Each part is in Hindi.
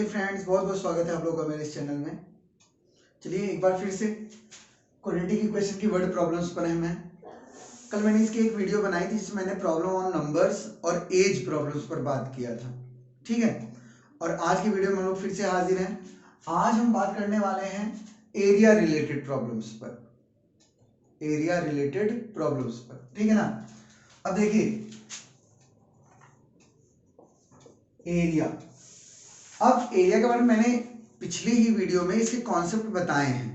हे फ्रेंड्स, बहुत बहुत स्वागत है आप लोगों का मेरे इस चैनल में। चलिए एक बार फिर से क्वाड्रेटिक इक्वेशन की वर्ड प्रॉब्लम्स पर हैं। कल मैंने इसकी एक वीडियो बनाई थी जिसमें मैंने प्रॉब्लम ऑन नंबर्स और एज प्रॉब्लम्स पर बात किया था, ठीक है। और आज की वीडियो में हम लोग फिर से हाजिर हैं। आज हम बात करने वाले हैं एरिया रिलेटेड प्रॉब्लम्स पर, एरिया रिलेटेड प्रॉब्लम्स पर, ठीक है ना। अब देखिए एरिया, अब एरिया के बारे में मैंने पिछली ही वीडियो में इसके कॉन्सेप्ट बताए हैं,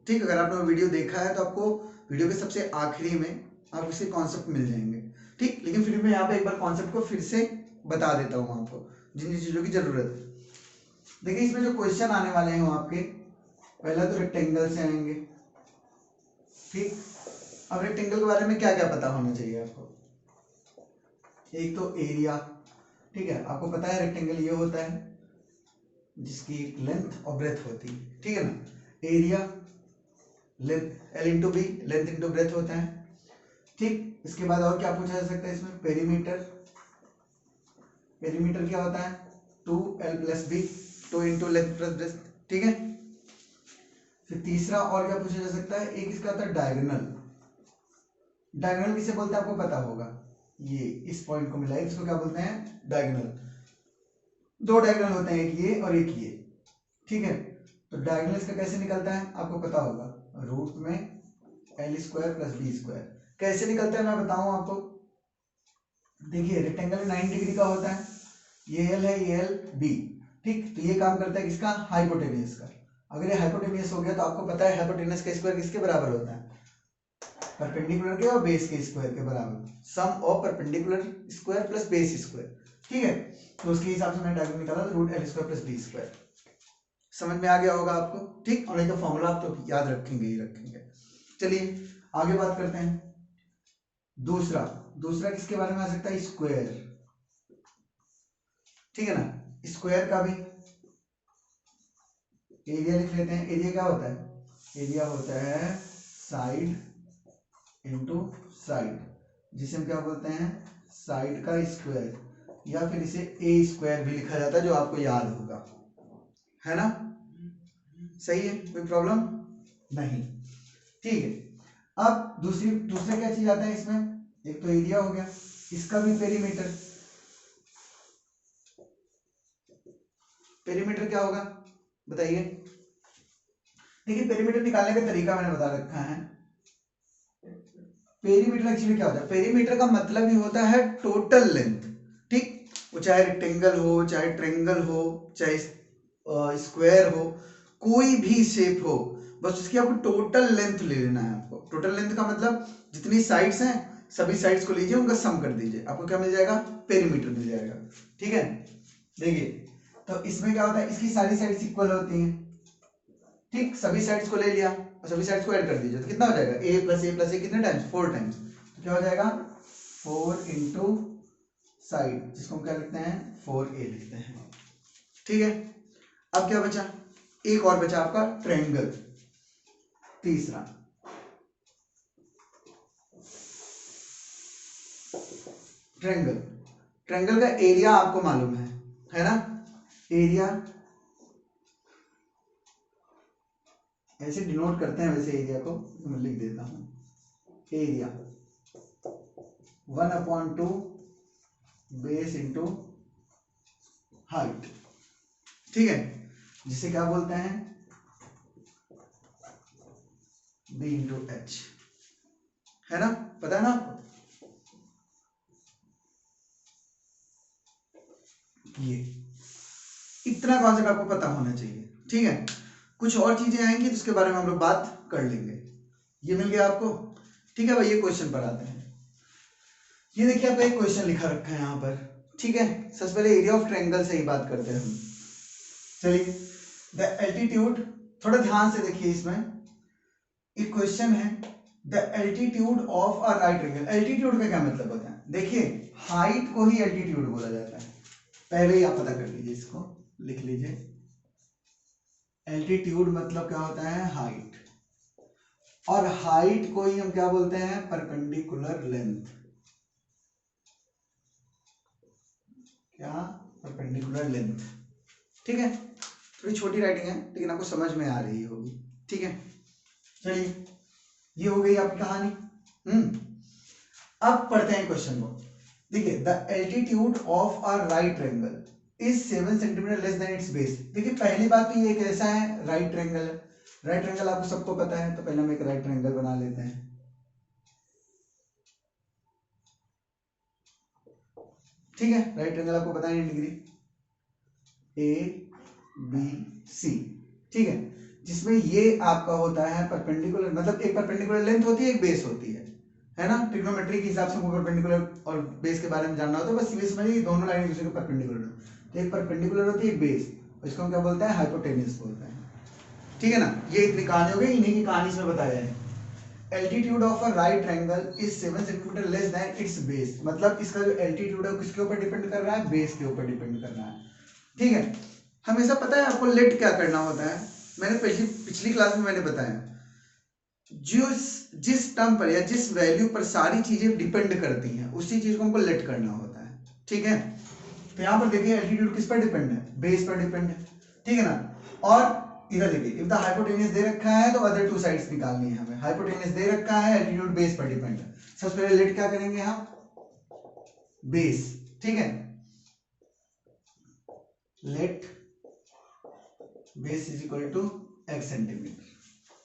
ठीक। अगर आपने वो वीडियो देखा है तो आपको वीडियो के सबसे आखिरी में आपको इसके कॉन्सेप्ट मिल जाएंगे, ठीक। लेकिन फिर मैं यहाँ पे एक बार कॉन्सेप्ट को फिर से बता देता हूँ आपको, जिन जिन चीज़ों की जरूरत है। देखिए इसमें जो क्वेश्चन आने वाले हैं वो आपके पहला तो रेक्टेंगल से आएंगे, ठीक। अब रेक्टेंगल के बारे में क्या क्या पता होना चाहिए आपको। एक तो एरिया, ठीक है। आपको पता है रेक्टेंगल ये होता है जिसकी लेंथ और ब्रेथ होती है, ठीक है ना। Area length L into B, length into breadth होता है, ठीक। इसके बाद और क्या पूछा जा सकता है इसमें, पेरीमीटर। पेरीमीटर क्या होता है, 2l plus B, 2 into length plus breadth, ठीक है। फिर तीसरा और क्या पूछा जा सकता है, एक इसका होता है डायगोनल। डायगोनल किसे बोलते हैं आपको पता होगा, ये इस पॉइंट को मिला है, इसको क्या बोलते हैं, डायगोनल। दो डायगोनल होते हैं, एक ये और एक ये, ठीक है। तो डायगोनल इसका कैसे निकलता है आपको पता होगा, रूट में L square plus B square. कैसे निकलता है मैं बताऊं आपको। देखिए रेक्टेंगल में 90 डिग्री का होता है, ये एल है, ये एल बी, ठीक। तो ये काम करता है किसका, हाइपोटेन्यूज का। अगर ये हाइपोटेन्यूज हो गया तो आपको पता है हाइपोटेन्यूज का स्क्वायर किसके बराबर होता है, परपेंडिकुलर के और बेस के स्क्वायर के बराबर, sum of perpendicular square plus base square, ठीक है। तो उसके हिसाब से मैंने डायगोनल निकाला, root L square plus B square. समझ में आ गया होगा आपको, ठीक। और नहीं तो फॉर्मूला आप तो याद रखेंगे ही रखेंगे। चलिए आगे बात करते हैं। दूसरा दूसरा किसके बारे में आ सकता है, स्क्वायर, ठीक है ना। स्क्वायर का भी एरिया लिख लेते हैं। एरिया क्या होता है, एरिया होता है साइड इंटू साइड, जिसे हम क्या बोलते हैं, साइड का स्क्वायर, या फिर इसे ए स्क्वायर भी लिखा जाता है, जो आपको याद होगा, है ना। सही है, कोई प्रॉब्लम नहीं, ठीक है। अब दूसरे क्या चीज आता है इसमें, एक तो एरिया हो गया, इसका भी पेरीमीटर। पेरीमीटर क्या होगा बताइए। देखिए पेरीमीटर निकालने का तरीका मैंने बता रखा है। पेरीमीटर एक्चुअली क्या होता है, पेरीमीटर का मतलब ही होता है टोटल लेंथ, ठीक। वो चाहे रेक्टेंगल हो, चाहे ट्रायंगल हो, चाहे स्क्वायर हो, कोई भी शेप हो, बस उसकी आपको टोटल लेंथ ले लेना है। आपको टोटल लेंथ का मतलब जितनी साइड्स हैं सभी साइड्स को लीजिए, उनका सम कर दीजिए, आपको क्या मिल जाएगा, पेरीमीटर मिल जाएगा, ठीक है। देखिए तो इसमें क्या होता है, इसकी सारी साइड्स इक्वल होती हैं, ठीक। सभी साइड्स को ले लिया और सभी साइड्स को ऐड कर दीजिए, तो कितना हो जाएगा, a प्लस ए प्लस ए कितने टाइम्स, 4 टाइम्स। तो क्या हो जाएगा 4 इंटू साइड, जिसको हम क्या लिखते हैं, 4a लिखते हैं, ठीक है। अब क्या बचा, एक और बचा आपका ट्रायंगल, तीसरा। ट्रायंगल, ट्रायंगल का एरिया आपको मालूम है ना। एरिया ऐसे डिनोट करते हैं वैसे एरिया को, तो मैं लिख देता हूं, एरिया 1/2 बेस इंटू हाइट, ठीक है, जिसे क्या बोलते हैं, b इंटू एच, है ना, पता है ना आपको। ये इतना कॉन्सेप्ट आपको पता होना चाहिए, ठीक है। कुछ और चीजें आएंगी जिसके बारे में हम लोग बात कर लेंगे। ये मिल गया आपको, ठीक है भाई। ये क्वेश्चन पर आते हैं। ये देखिए आपका एक क्वेश्चन लिखा रखा है यहाँ पर, ठीक है। सबसे पहले एरिया ऑफ ट्रायंगल से ही बात करते हैं हम। चलिए द एल्टीट्यूड, थोड़ा ध्यान से देखिए, इसमें एक क्वेश्चन है, the altitude of a right angle. Altitude का क्या मतलब होता है, देखिए हाइट को ही एल्टीट्यूड बोला जाता है, पहले ही आप पता कर लीजिए, इसको लिख लीजिए। एल्टीट्यूड मतलब क्या होता है, हाइट, और हाइट को ही हम क्या बोलते हैं, परपेंडिकुलर लेंथ। क्या, परपेंडिकुलर लेंथ, ठीक है। थोड़ी छोटी राइटिंग है लेकिन आपको समझ में आ रही होगी, ठीक है। चलिए ये हो गई आपकी कहानी। अब पढ़ते हैं क्वेश्चन को। देखिए the altitude of a right triangle is 7 centimetre less than it's base. देखिए पहली बात तो ये कैसा है, राइट ट्रायंगल है। राइट ट्रायंगल आपको सबको पता है, तो पहले हम एक राइट ट्रायंगल बना लेते हैं। ठीक है, राइट ट्रायंगल आपको पता है डिग्री ABC, ठीक है, जिसमें ये आपका होता है परपेंडिकुलर, मतलब एक परपेंडिकुलर लेंथ होती है, एक बेस होती है ना। ट्रिग्नोमेट्री के हिसाब से हमको परपेंडिकुलर और बेस के बारे में जानना होता है, बस बेस में दोनों लाइन दूसरे के परपेंडिकुलर है, तो एक परपेंडिकुलर होती है एक बेस, इसको हम क्या बोलते हैं, हाइपोटेन्यूस बोलते हैं, ठीक है ना। ये इतनी कहानी हो गई, इन्हीं की कहानी इसमें बताया है। Altitude of a right triangle is 7 centimetre less than it's base, मतलब इसका जो एल्टीट्यूड है किसके ऊपर डिपेंड कर रहा है, बेस के ऊपर डिपेंड कर रहा है, ठीक है। हमेशा पता है आपको लेट क्या करना होता है, मैंने पिछली क्लास में मैंने बताया, जिस टर्म पर या जिस वैल्यू पर सारी चीजें डिपेंड करती हैं उसी चीज को हमको लेट करना होता है, ठीक है। तो यहाँ पर देखिए एल्टीट्यूड किस पर डिपेंड है, बेस पर डिपेंड है, ठीक है ना। और इधर देखिए इफ द हाइपोटेन्यूस दे रखा है तो अदर टू साइड्स निकालनी है हमें, हाइपोटेन्यूस दे रखा है, एल्टीट्यूड बेस पर डिपेंड है, सबसे पहले लेट क्या करेंगे हम, बेस, ठीक है, let base is equal to x centimetre,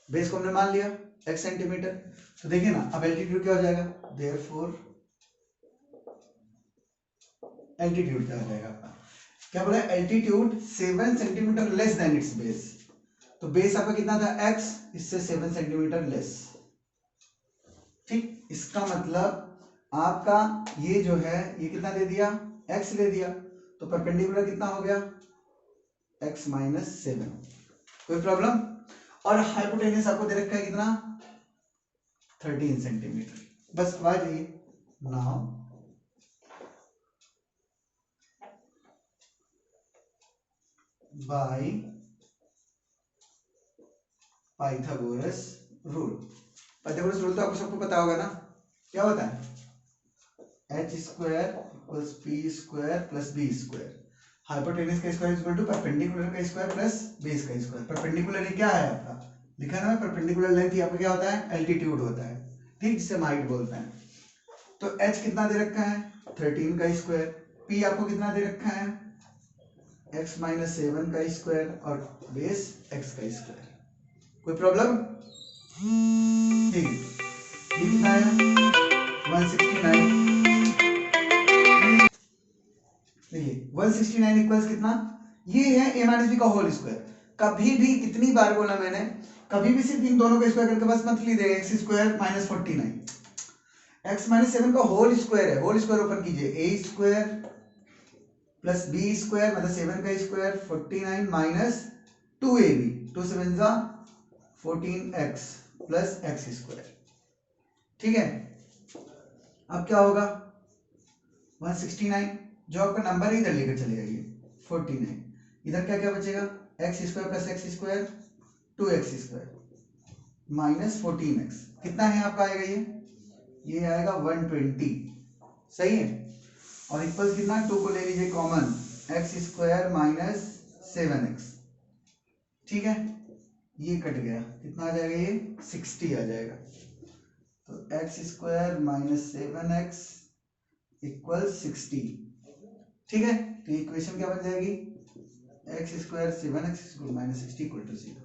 base को हमने मान लिया x सेंटीमीटर, तो देखिए ना अब एल्टीट्यूड क्या हो जाएगा, देयरफॉर एल्टीट्यूड क्या हो जाएगा आपका, क्या बोला, altitude 7 centimetre less than it's base, तो बेस आपका कितना था x, इससे 7 सेंटीमीटर लेस, ठीक। इसका मतलब आपका ये जो है ये कितना दे दिया, x दे दिया, तो परपेंडिकुलर कितना हो गया, x माइनस 7, कोई प्रॉब्लम। और हाइपोटेन्यूस आपको दे रखा है कितना, 13 सेंटीमीटर, बस आ जाइए now by Pythagoras rule. Pythagoras rule तो आपको सबको पता होगा ना, क्या होता है, h square equals p square plus b square, hypotenuse का स्क्वायर इक्वल टू परपेंडिकुलर का स्क्वायर प्लस बेस का स्क्वायर। परपेंडिकुलर ये क्या है आपका, लिखा है ना परपेंडिकुलर लेंथ, यहाँ पे क्या होता है, एल्टीट्यूड होता है, ठीक, जिसे हम हाइट बोलते हैं। तो h कितना दे रखा है, 13 का स्क्वायर, p आपको कितना दे रखा है, x माइनस 7 का स्क्वायर, और बेस x का स्क्वायर, कोई प्रॉब्लम, ठीक, ये कितना है 169, देखिए 169 इक्वल्स कितना, ये है a माइनस बी का होल स्क्वायर। कभी भी कितनी बार बोला मैंने, कभी भी सिर्फ इन दोनों का स्क्वायर करके बस मत लीजिए, X square minus 49, X minus 7 का होल स्क्वायर है, होल स्क्वायर ओपन कीजिए, a square plus B square मतलब 7 का स्क्वायर 49 माइनस 2ab, 2 7 जा 14x प्लस एक्स स्क्वायर, ठीक है। अब क्या होगा 169, जो आपका नंबर है इधर लेकर चले जाइए 49, इधर क्या क्या बचेगा, x square plus x square 2x square minus 14x, कितना है आपका आएगा ये आएगा 120, सही है। और इक्वल कितना, 2 को ले लीजिए common, x square minus 7x, ठीक है, ये कट गया, कितना आ जाएगा ये 60 आ जाएगा, तो x square minus 7x equal 60, ठीक है। तो इक्वेशन क्या बन जाएगी, X square 7x minus 60 equal to 0।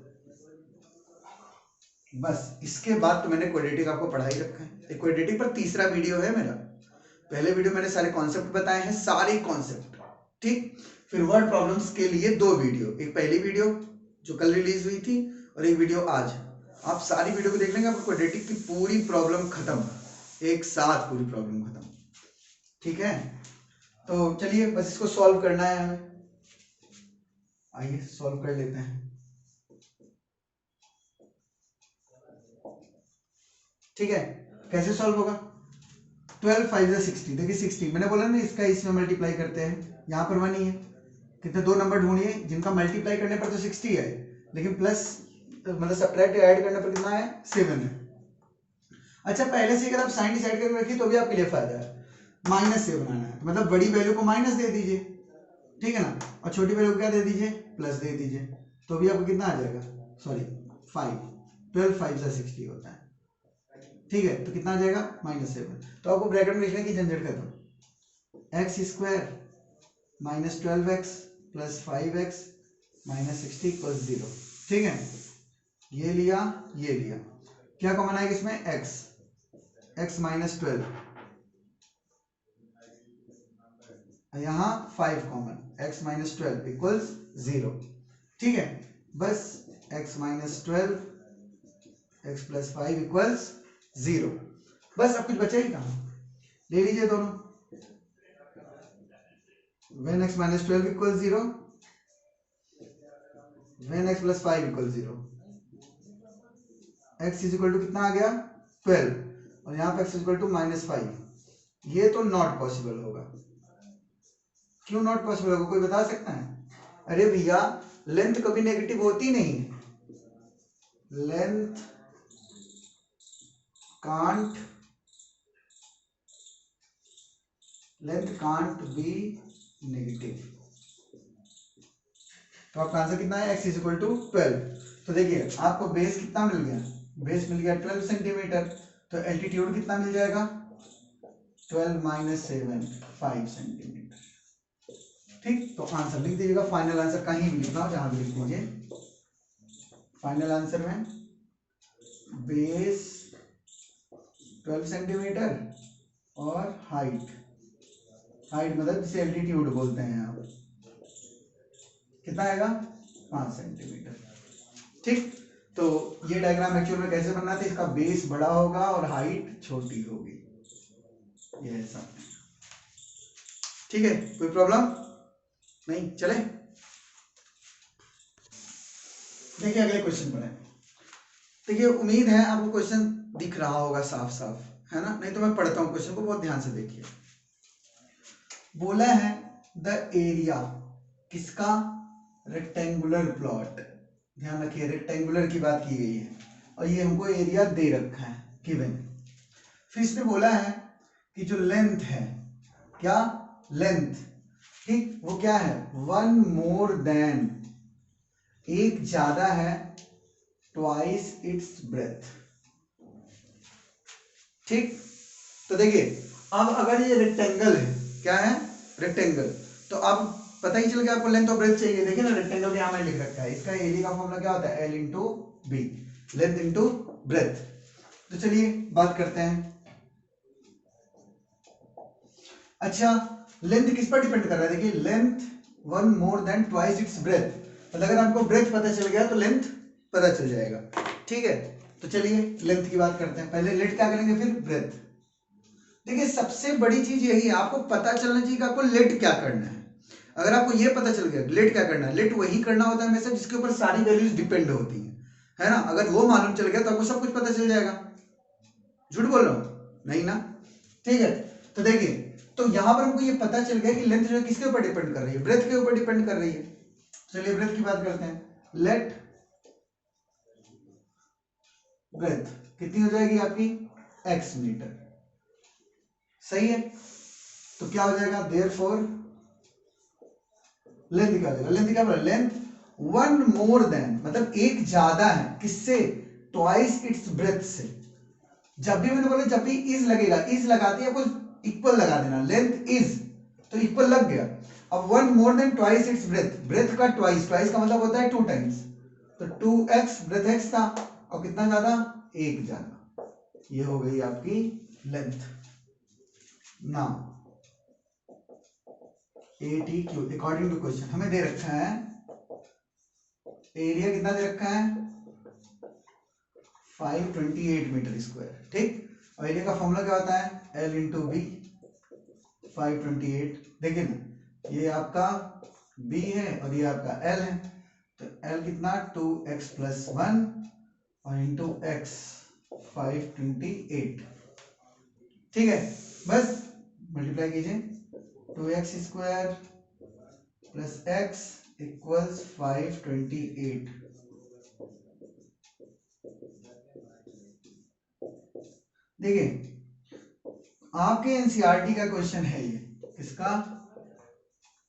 बस इसके बाद तो मैंने क्वाड्रेटिक आपको पढ़ा ही रखा है, क्वाड्रेटिक पर तीसरा वीडियो है मेरा, पहले वीडियो मैंने सारे कॉन्सेप्ट बताए हैं, सारे कॉन्सेप्ट, ठीक। फिर वर्ड प्रॉब्लम्स के लिए 2 वीडियो, एक पहली वीडियो जो कल रिलीज हुई थी और एक वीडियो आज, आप सारी वीडियो को देख लेंगे, आपको क्वाड्रेटिक की पूरी प्रॉब्लम खत्म, एक साथ पूरी प्रॉब्लम खत्म, ठीक है। तो चलिए बस इसको सॉल्व करना है हमें, आइए सॉल्व कर लेते हैं, ठीक है। कैसे सॉल्व होगा, 12 5 60, देखिए 60 मैंने बोला ना इसका इसमें मल्टीप्लाई करते हैं, यहाँ पर 1 ही है, कितने 2 नंबर ढूंढिए जिनका मल्टीप्लाई करने पर तो 60 है, लेकिन प्लस मतलब सब्ट्रैक्ट ऐड करने पर कितना है 7 है। अच्छा पहले से अगर आप साइन डिसाइड करके रखिए तो भी आपके लिए फायदा है, -7 आना है, तो मतलब बड़ी वैल्यू को माइनस दे दीजिए, ठीक है ना, और छोटी वैल्यू क्या दे दीजिए, प्लस दे दीजिए, तो भी आपको कितना आ जाएगा, सॉरी 5, 12 5 से 60 होता है, ठीक है, तो कितना आ जाएगा -7। तो आपको ब्रैकेट में लिखने की झंझट खत्म, x square minus 12x plus 5x minus 60 equal 0, ठीक है, ये लिया ये लिया, क्या कॉमन आएगा इसमें, x माइनस 12, यहाँ 5 कॉमन, x माइनस 12 इक्वल्स 0, ठीक है, बस x minus 12 x plus 5 equals 0, बस अब कुछ बचा ही कहाँ, ले लीजिए दोनों, when x minus 12 equal 0, when x plus 5 equal 0, x is equal to कितना आ गया 12, और यहाँ पे x इज इक्वल टू -5, ये तो नॉट पॉसिबल होगा, क्यों नॉट पॉसिबल होगा, कोई बता सकता है, अरे भैया लेंथ कभी नेगेटिव होती नहीं, लेंथ कांट बी नेगेटिव, तो आपका आंसर कितना है, x इज इक्वल टू 12, तो देखिए आपको बेस कितना मिल गया, बेस मिल गया 12 सेंटीमीटर, तो एल्टीट्यूड कितना मिल जाएगा, 12 माइनस 7 5 सेंटीमीटर, ठीक, तो आंसर लिख दीजिएगा, फाइनल आंसर कहीं भी लिखना हो जहां भी लिख दीजिए, फाइनल आंसर में बेस 12 सेंटीमीटर और हाइट मतलब जिसे एल्टीट्यूड बोलते हैं आप, कितना आएगा 5 सेंटीमीटर, ठीक, तो ये डायग्राम एक्चुअल में कैसे बनना था, इसका बेस बड़ा होगा और हाइट छोटी होगी, ये ऐसा, ठीक है, कोई प्रॉब्लम नहीं, चले देखिए अगले क्वेश्चन पर है, देखिए उम्मीद है आपको क्वेश्चन दिख रहा होगा साफ साफ, है ना, नहीं तो मैं पढ़ता हूं क्वेश्चन को, बहुत ध्यान से देखिए, बोला है द एरिया, किसका, रेक्टेंगुलर प्लॉट, ध्यान रखिए रेक्टेंगुलर की बात की गई है, और ये हमको एरिया दे रखा है गिवन, फिर इसने बोला है कि जो लेंथ है, क्या लेंथ, ठीक, वो क्या है, 1 मोर देन, एक ज्यादा है, ट्वाइस इट्स ब्रेथ, ठीक, तो देखिए अब अगर ये रेक्टेंगल है, क्या है रेक्टेंगल, तो अब पता ही चल गया आपको लेंथ और ब्रेथ चाहिए, देखिए ना रेक्टेंगल यहां मैंने लिख रखा है, इसका एरिया का फॉर्मूला क्या होता है, L into B, length into breadth, तो चलिए बात करते हैं, अच्छा लेंथ किस पर डिपेंड कर रहा है, देखिए length 1 more than twice its breath, मतलब अगर आपको ब्रेथ पता चल गया तो लेंथ पता चल जाएगा, ठीक है, तो चलिए लेंथ की बात करते हैं, पहले लेट क्या करेंगे फिर ब्रेथ, देखिए सबसे बड़ी चीज यही है, आपको पता चलना चाहिए कि आपको लेट क्या करना है, अगर आपको ये पता चल गया लेट क्या करना है, लेट वही करना होता है हमेशा जिसके ऊपर सारी वैल्यूज डिपेंड होती हैं, है ना, अगर वो मालूम चल गया तो आपको सब कुछ पता चल जाएगा, झूठ बोल रहा हूं नहीं ना, ठीक है, तो देखिए तो यहां पर हमको ये पता चल गया कि लेंथ जो है किसके ऊपर डिपेंड कर रही है, ब्रेथ के ऊपर डिपेंड कर रही है, चलिए ब्रेथ की बात करते हैं, लेट ब्रेथ कितनी हो जाएगी आपकी x मीटर, सही है, तो क्या हो जाएगा, देयरफॉर लेंथ क्या हो जाएगा, लेंथ क्या बोला, लेंथ 1 मोर देन, मतलब एक ज्यादा है, किससे, ट्वाइस इट्स ब्रेथ से, जब भी मैंने बोला जब भी इज लगेगा, इज लगाते ही आपको इक्वल लगा देना, लेंथ इज तो इक्वल लग गया, अब 1 more than twice its breadth, breadth का ट्वाइस, ट्वाइस का मतलब होता है 2 टाइम्स, तो 2x ब्रेथ x था, और कितना ज्यादा, एक ज्यादा, ये हो गई आपकी length, now ATQ according to question हमें दे रखा है एरिया, कितना दे रखा है 528 मीटर स्क्वायर, ठीक, और एरिया का फॉर्मूला क्या होता है, L इंटू बी, 528, देखिए ना ये आपका B है और ये आपका L है, तो L कितना 2x प्लस 1 और इंटू x 528, ठीक है, बस मल्टीप्लाई कीजिए, 2x square plus x equals 528, देखिए आपके एनसीईआरटी का क्वेश्चन है ये, किसका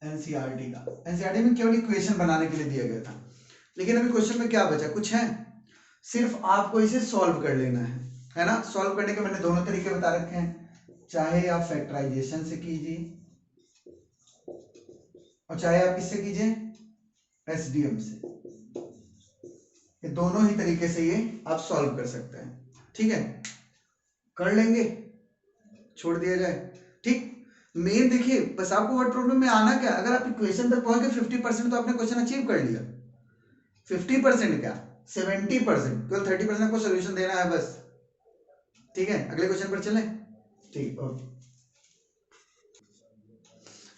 एनसीईआरटी का। एनसीईआरटी में केवल इक्वेशन बनाने के लिए दिया गया था, लेकिन अभी क्वेश्चन में क्या बचा, कुछ है, सिर्फ आपको इसे सॉल्व कर लेना है ना। सॉल्व करने के मैंने दोनों तरीके बता रखे हैं, चाहे आप फैक्टराइजेशन से कीजिए और चाहे आप किससे कीजिए, एसडीएम से। ये दोनों ही तरीके से ये आप सॉल्व कर सकते हैं, ठीक है, कर लेंगे, छोड़ दिया जाए, ठीक। मेन देखिए, बस आपको वर्ड प्रॉब्लम में आना क्या, अगर आप इक्वेशन तक पहुंच गए 50% तो आपने क्वेश्चन अचीव कर लिया। 50% क्या, 70%, केवल 30% आपको सोल्यूशन देना है बस, ठीक है। अगले क्वेश्चन पर चलें, ठीक, ओके।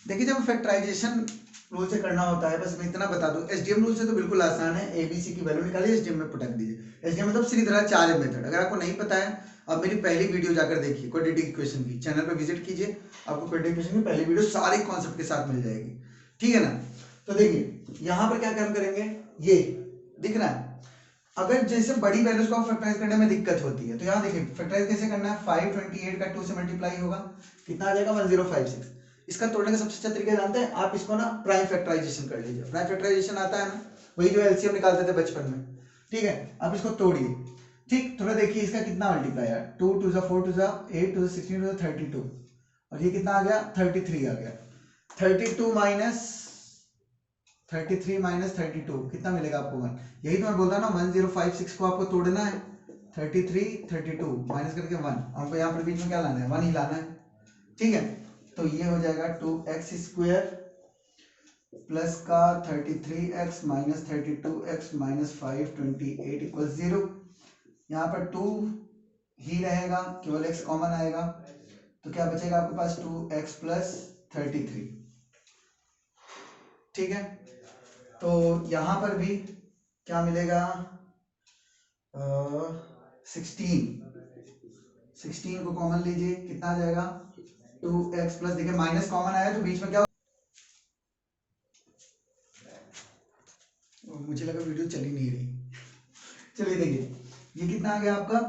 देखिए, जब फैक्टराइजेशन रूल से करना होता है, बस मैं इतना बता दूं, एसडीएम रूल से तो बिल्कुल आसान है, एबीसी की वैल्यू निकालिए, एसडीएम में पुटक दीजिए। एसडीएम मतलब सीधी तरह चार्ज मेथड। अगर आपको नहीं पता है, आप मेरी पहली वीडियो जाकर देखिए, क्वाड्रेटिक इक्वेशन की, चैनल पर विजिट कीजिए, आपको क्वाड्रेटिक इक्वेशन की पहली वीडियो सारे कॉन्सेप्ट के साथ मिल जाएगी, ठीक है ना। तो देखिए यहाँ पर क्या काम करेंगे, ये दिख रहा है, अगर जैसे बड़ी वैल्यूज को फैक्टराइज करने में दिक्कत होती है, तो यहाँ देखिए फैक्टराइज कैसे करना है, 528 का 2 से मल्टीप्लाई होगा, कितना आ जाएगा, 1056। इसका तोड़ने का सबसे अच्छा तरीका जानते हैं आप, इसको ना प्राइम फैक्टराइजेशन कर लीजिए। प्राइम फैक्टराइजेशन आता है ना, वही जो एलसीएम निकालते थे बचपन में, ठीक है। आप इसको तोड़िए, ठीक, थोड़ा देखिए इसका कितना मल्टीप्लाई है, 2 2 4 2 8 2 16 2 32, और ये कितना आ गया, 33 आ गया। 32 माइनस 33 माइनस 32 कितना मिलेगा आपको, 1। यही तो मैं बोल रहा ना, 1056 को आपको तोड़ना है, 33 32 माइनस करके 1, हमको यहाँ पर बीच में क्या लाना है, 1 ही लाना है, ठीक है। तो ये हो जाएगा 2x स्क्वायर प्लस का 33x minus 32x minus 528 equal 0। यहाँ पर 2 ही रहेगा, केवल x कॉमन आएगा, तो क्या बचेगा आपके पास, 2x प्लस 33, ठीक है। तो यहाँ पर भी क्या मिलेगा, 16 को कॉमन लीजिए, कितना आ जाएगा, 2x प्लस, देखिए माइनस कॉमन आया तो बीच में क्या, मुझे लगा वीडियो चल ही नहीं रही। चलिए देखिए, ये कितना आ गया आपका,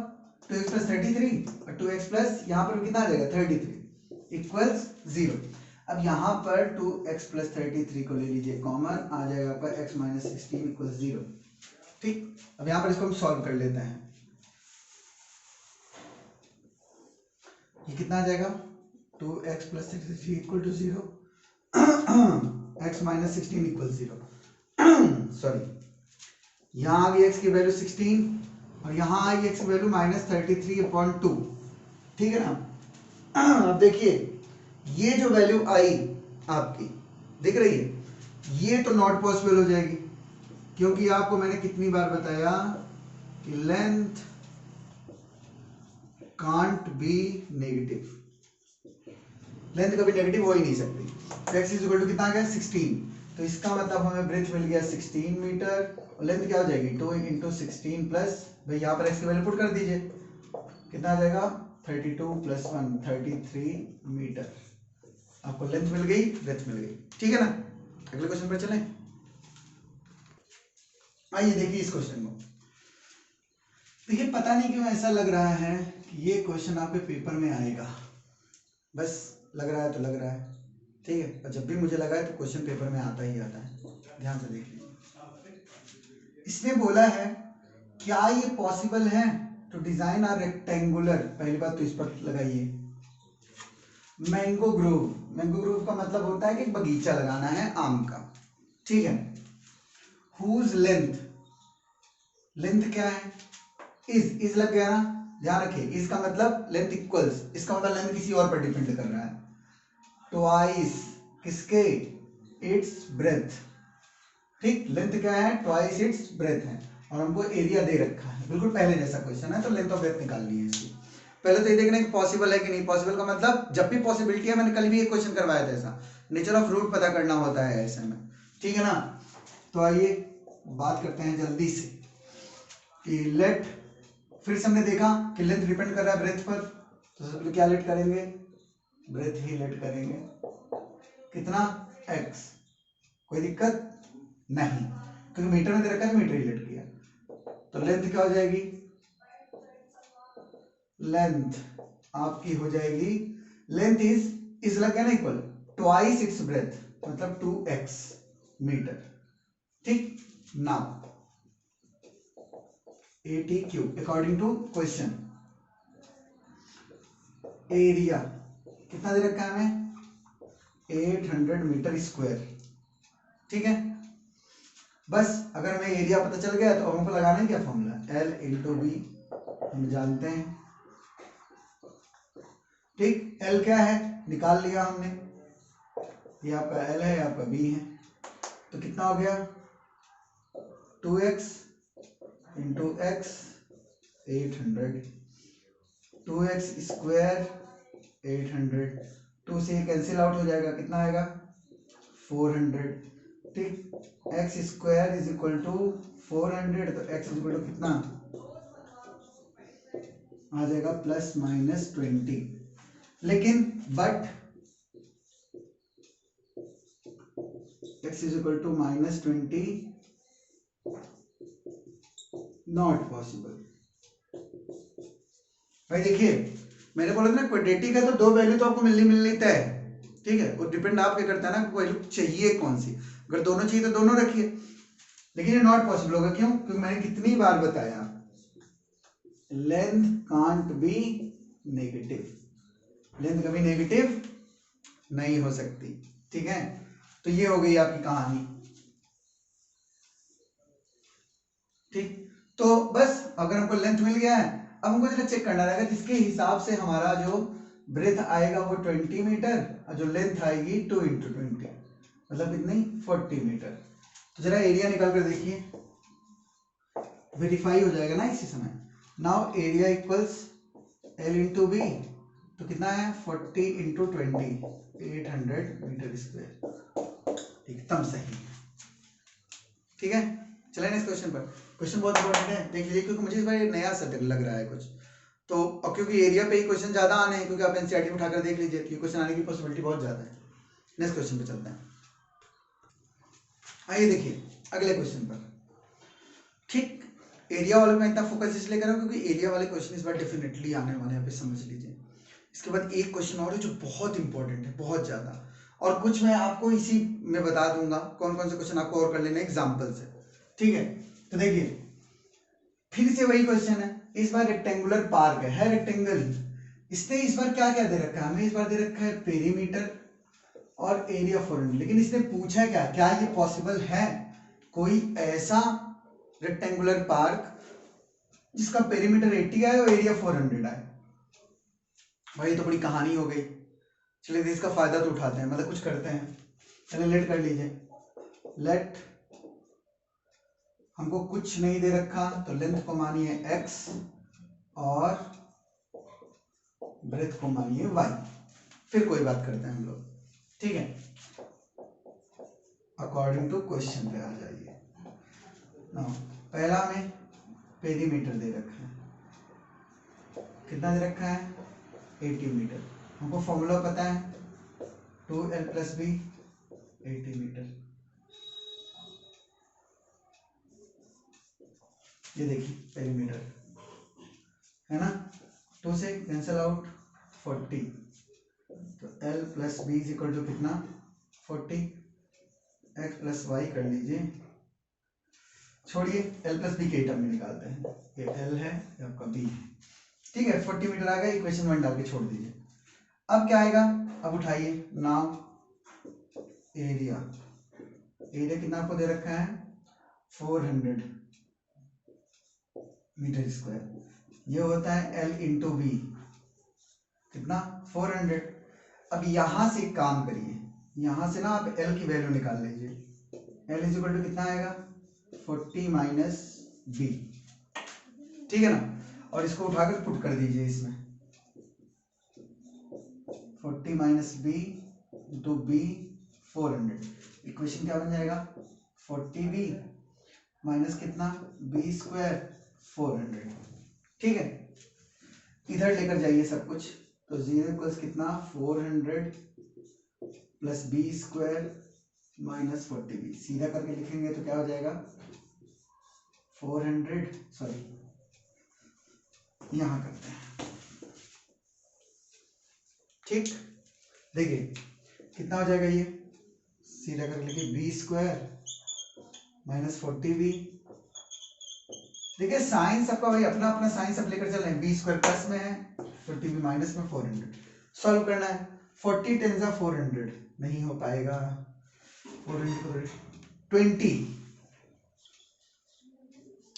2x प्लस 33 और 2x प्लस यहाँ पर कितना आ जाएगा, 33 इक्वल्स 0। अब यहाँ पर 2x प्लस 33 को ले लीजिए कॉमन, आ जाएगा आपका x माइनस 16 इक्वल 0, ठीक। अब यहाँ पर इसको हम सॉल्व कर लेते हैं, ये कितना आ जाएगा, 2x plus 33 equal to 0, x minus 16 equal 0, sorry, यहाँ आ गई x की वैल्यू 16 और यहाँ आ गई x की वैल्यू माइनस 33/2, ठीक है ना। अब देखिए ये जो वैल्यू आई आपकी दिख रही है, ये तो नॉट पॉसिबल हो जाएगी, क्योंकि आपको मैंने कितनी बार बताया कि length can't be negative, length कभी नेगेटिव हो ही नहीं सकती। x इज इक्वल टू कितना आ गया, 16, तो इसका मतलब हमें ब्रेथ मिल गया 16 मीटर, और लेंथ क्या हो जाएगी, 2 इंटू 16 प्लस, भाई यहाँ पर x की वैल्यू पुट कर दीजिए, कितना आ जाएगा, 32 प्लस 1 33 मीटर, आपको लेंथ मिल गई, ब्रेथ मिल गई, ठीक है ना। अगले क्वेश्चन पर चलें, आइए देखिए इस क्वेश्चन को। देखिए पता नहीं क्यों ऐसा लग रहा है कि ये क्वेश्चन आपके पेपर में आएगा, बस लग रहा है तो लग रहा है, ठीक है, और जब भी मुझे लगा है तो क्वेश्चन पेपर में आता ही आता है, ध्यान से देख लीजिए। इसने बोला है क्या ये पॉसिबल है टू डिजाइन अ रेक्टेंगुलर, पहली बात तो इस पर लगाइए, मैंगो ग्रोव। मैंगो ग्रोव का मतलब होता है कि एक बगीचा लगाना है आम का, ठीक है। हुज लेंथ, लेंथ क्या है, इज लग गया ना, ध्यान रखिए, इसका मतलब लेंथ इक्वल्स, इसका मतलब लेंथ किसी और पर डिपेंड कर रहा है, ट्वाइस किसके, इट्स ब्रेथ, ठीक। लेंथ क्या है, ट्वाइस इट्स ब्रेथ है, और हमको एरिया दे रखा है, बिल्कुल पहले जैसा क्वेश्चन है, तो लेंथ ऑफ ब्रेथ निकालनी है इसकी। पहले तो ये देखना है कि पॉसिबल है कि नहीं, पॉसिबल का मतलब जब भी पॉसिबिलिटी है, मैंने कल भी एक क्वेश्चन करवाया था ऐसा, नेचर ऑफ रूट पता करना होता है ऐसे में, ठीक है ना। तो आइए बात करते हैं जल्दी से कि लेट, फिर से हमने देखा कि लेंथ डिपेंड कर रहा है ब्रेथ पर, तो सबसे पहले क्या लेट करेंगे, ब्रेथ ही लेट करेंगे, कितना, x, कोई दिक्कत नहीं, क्योंकि मीटर में दे रखा है, मीटर ही लेट किया, तो लेंथ क्या हो जाएगी, लेंथ आपकी हो जाएगी, लेंथ इज लग गया ना इक्वल, ट्वाइस इट्स ब्रेथ, मतलब 2x मीटर। ठीक, now ATQ according to question area कितना दे रखा है हमें 800 मीटर स्क्वायर। ठीक है, बस अगर हमें एरिया पता चल गया तो हमको लगाना है क्या फॉर्मूला L इंटू बी, हम जानते हैं। ठीक, L क्या है निकाल लिया हमने, ये आपका L है, आपका B है, तो कितना हो गया 2x into x 800, 2x square 800, 2 से कैंसिल आउट हो जाएगा, कितना आएगा 400। ठीक, X square is equal to 400, तो एक्स इज इक्वल टू कितना आ जाएगा +-20। लेकिन but x is equal to -20 not possible. भाई देखिए मैंने बोला था ना क्वाड्रेटिक है तो दो वैल्यू तो आपको मिलनी तय है। ठीक है, वो डिपेंड आप क्या करता है ना वैल्यू चाहिए कौन सी, अगर दोनों चाहिए तो दोनों रखिए, लेकिन ये नॉट पॉसिबल होगा। क्यों? क्योंकि मैंने कितनी बार बताया length can't be negative, length कभी नेगेटिव नहीं हो सकती। ठीक है, तो ये हो गई आपकी कहानी। ठीक, तो बस अगर हमको लेंथ मिल गया है, अब हमको जरा चेक करना रहेगा जिसके हिसाब से हमारा जो ब्रेथ आएगा वो 20 मीटर और जो लेंथ आएगी 2 × 20 मतलब कितनी 40 मीटर। तो जरा एरिया निकाल कर देखिए, वेरीफाई हो जाएगा ना इसी समय। Now area equals L into B, तो कितना है 40 × 20 800 मीटर स्क्वायर, एकदम सही है। ठीक है, चलें इस क्वेश्चन पर। क्वेश्चन बहुत इंपॉर्टेंट है, देख लीजिए, क्योंकि मुझे इस बार नया सा लग रहा है कुछ तो, और क्योंकि एरिया पे ही क्वेश्चन ज्यादा आने हैं, क्योंकि आप एनसीईआरटी में उठाकर देख लीजिए कि क्वेश्चन आने की पॉसिबिलिटी बहुत ज्यादा है। नेक्स्ट क्वेश्चन पे चलते हैं। आइए देखिए अगले क्वेश्चन पर। ठीक, एरिया वाले में इतना फोकस इसलिए कर रहा हूं क्योंकि एरिया वाले क्वेश्चन इस बार डेफिनेटली आने वाले हैं, यहाँ पे समझ लीजिए। इसके बाद एक क्वेश्चन और है जो बहुत इंपॉर्टेंट है, बहुत ज्यादा, और कुछ मैं आपको इसी में बता दूंगा कौन कौन से क्वेश्चन आपको और कर लेना एग्जाम्पल से। ठीक है, तो देखिए फिर से वही क्वेश्चन है, इस बार रेक्टेंगुलर पार्क है रेक्टेंगल। इसने इस बार क्या क्या दे रखा है हमें, इस बार दे रखा है पेरीमीटर और एरिया 400, लेकिन इसने पूछा क्या क्या ये पॉसिबल है कोई ऐसा रेक्टेंगुलर पार्क जिसका पेरीमीटर 80 आए और एरिया 400 आए। भाई तो बड़ी कहानी हो गई। चलिए इसका फायदा तो उठाते हैं, मतलब कुछ करते हैं। चलिए लेट कर लीजिए, लेट हमको कुछ नहीं दे रखा तो लेंथ को मानिए x और ब्रेथ को मानिए y, फिर कोई बात करते हैं हम लोग। ठीक है, अकॉर्डिंग टू क्वेश्चन पे आ जाइए ना। पहला में पेरीमीटर दे रखा है, कितना दे रखा है 80 मीटर। हमको फॉर्मूला पता है 2l + b 80 मीटर। ये देखिए पेरीमीटर है ना, 2 से कैंसिल आउट 40, तो l + b is equal to कितना 40, x + y कर लीजिए, छोड़िए l + b के टर्म में निकालते हैं, ये l है ये आपका b है। ठीक है, 40 मीटर आ गया, इक्वेशन 1 डाल के छोड़ दीजिए। अब क्या आएगा, अब उठाइए नाउ एरिया, एरिया कितना आपको दे रखा है 400 मीटर स्क्वायर, ये होता है L इंटू बी, कितना 400। अब यहां से एक काम करिए, यहां से ना आप L की वैल्यू निकाल लीजिए, L इज इक्वल टू कितना आएगा 40 - b। ठीक है ना, और इसको उठाकर पुट कर दीजिए इसमें, 40 - b इंटू b 400, इक्वेशन क्या बन जाएगा 40b माइनस कितना b² 400। ठीक है, इधर लेकर जाइए सब कुछ, तो 0 + कितना 400 + b² - 40b, सीधा करके लिखेंगे तो क्या हो जाएगा 400, सॉरी यहां करते हैं। ठीक, देखिए कितना हो जाएगा ये सीधा करके लिखिए बी स्क्वायर माइनस 40b। देखिए साइन सबका वही अपना अपना साइन सब लेकर चल रहे हैं। बी स्क्वायर प्लस में है, 40b माइनस में, 400 सॉल्व करना है। 40 10 जा 400 नहीं हो पाएगा, 400 20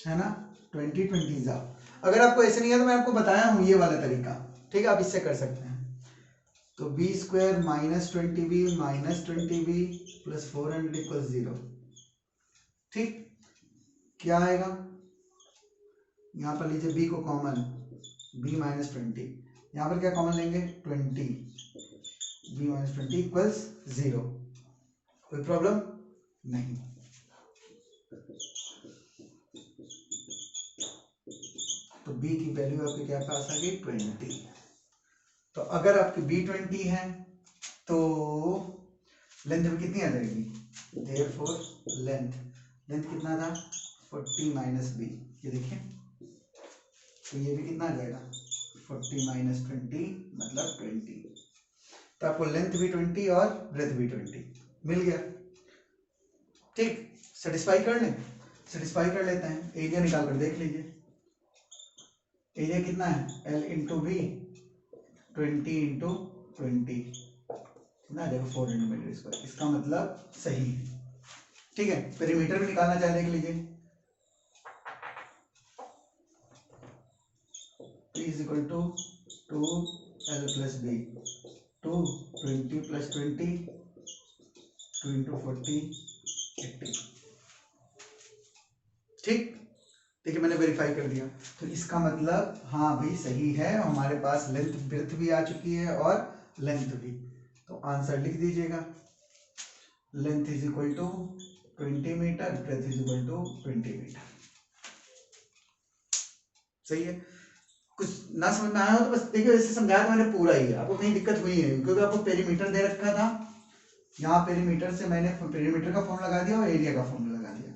है ना, 20 जा। अगर आपको ऐसे नहीं है तो मैं आपको बताया हूं ये वाला तरीका, ठीक है, आप इससे कर सकते हैं। तो B square minus 20b minus 20b plus 400 equal 0। ठीक, क्या आएगा, यहाँ पर लीजिए b को कॉमन, b माइनस 20, यहाँ पर क्या कॉमन लेंगे 20, b माइनस 20 इक्वल्स 0। कोई प्रॉब्लम नहीं। तो b की वैल्यू आपके क्या पास आ गई 20। तो अगर आपकी b 20 है तो लेंथ भी कितनी आ जाएगी, देयरफॉर लेंथ कितना था 40 माइनस b, ये देखिए, तो ये भी कितना आ जाएगा 40 माइनस 20 मतलब 20। तो आपको लेंथ भी 20 और ब्रेथ भी 20 मिल गया। ठीक, सेटिस्फाई कर लें, सेटिस्फाई कर लेते हैं। एरिया निकाल कर देख लीजिए, एरिया कितना है L इंटू बी 20 इंटू 20 कितना आ जाएगा 400 मीटर स्क्वायर। इसका मतलब सही है। ठीक है, पेरीमीटर भी निकालना चाहे देख लीजिए, P is equal to 2L plus B, 2 20 plus 20 2 into 40 80। ठीक, देखिए मैंने वेरीफाई कर दिया। तो इसका मतलब हाँ भाई सही है, हमारे पास लेंथ ब्रेथ भी आ चुकी है और लेंथ भी। तो आंसर लिख दीजिएगा, length is equal to 20 metre, breadth is equal to 20 metre. सही है। कुछ ना समझ में आया हो तो बस देखिए, वैसे समझाया तो मैंने पूरा ही है, आपको कहीं दिक्कत हुई है क्योंकि आपको पेरीमीटर दे रखा था, यहाँ पेरीमीटर से मैंने पेरीमीटर का फॉर्म लगा दिया और एरिया का फॉर्म लगा दिया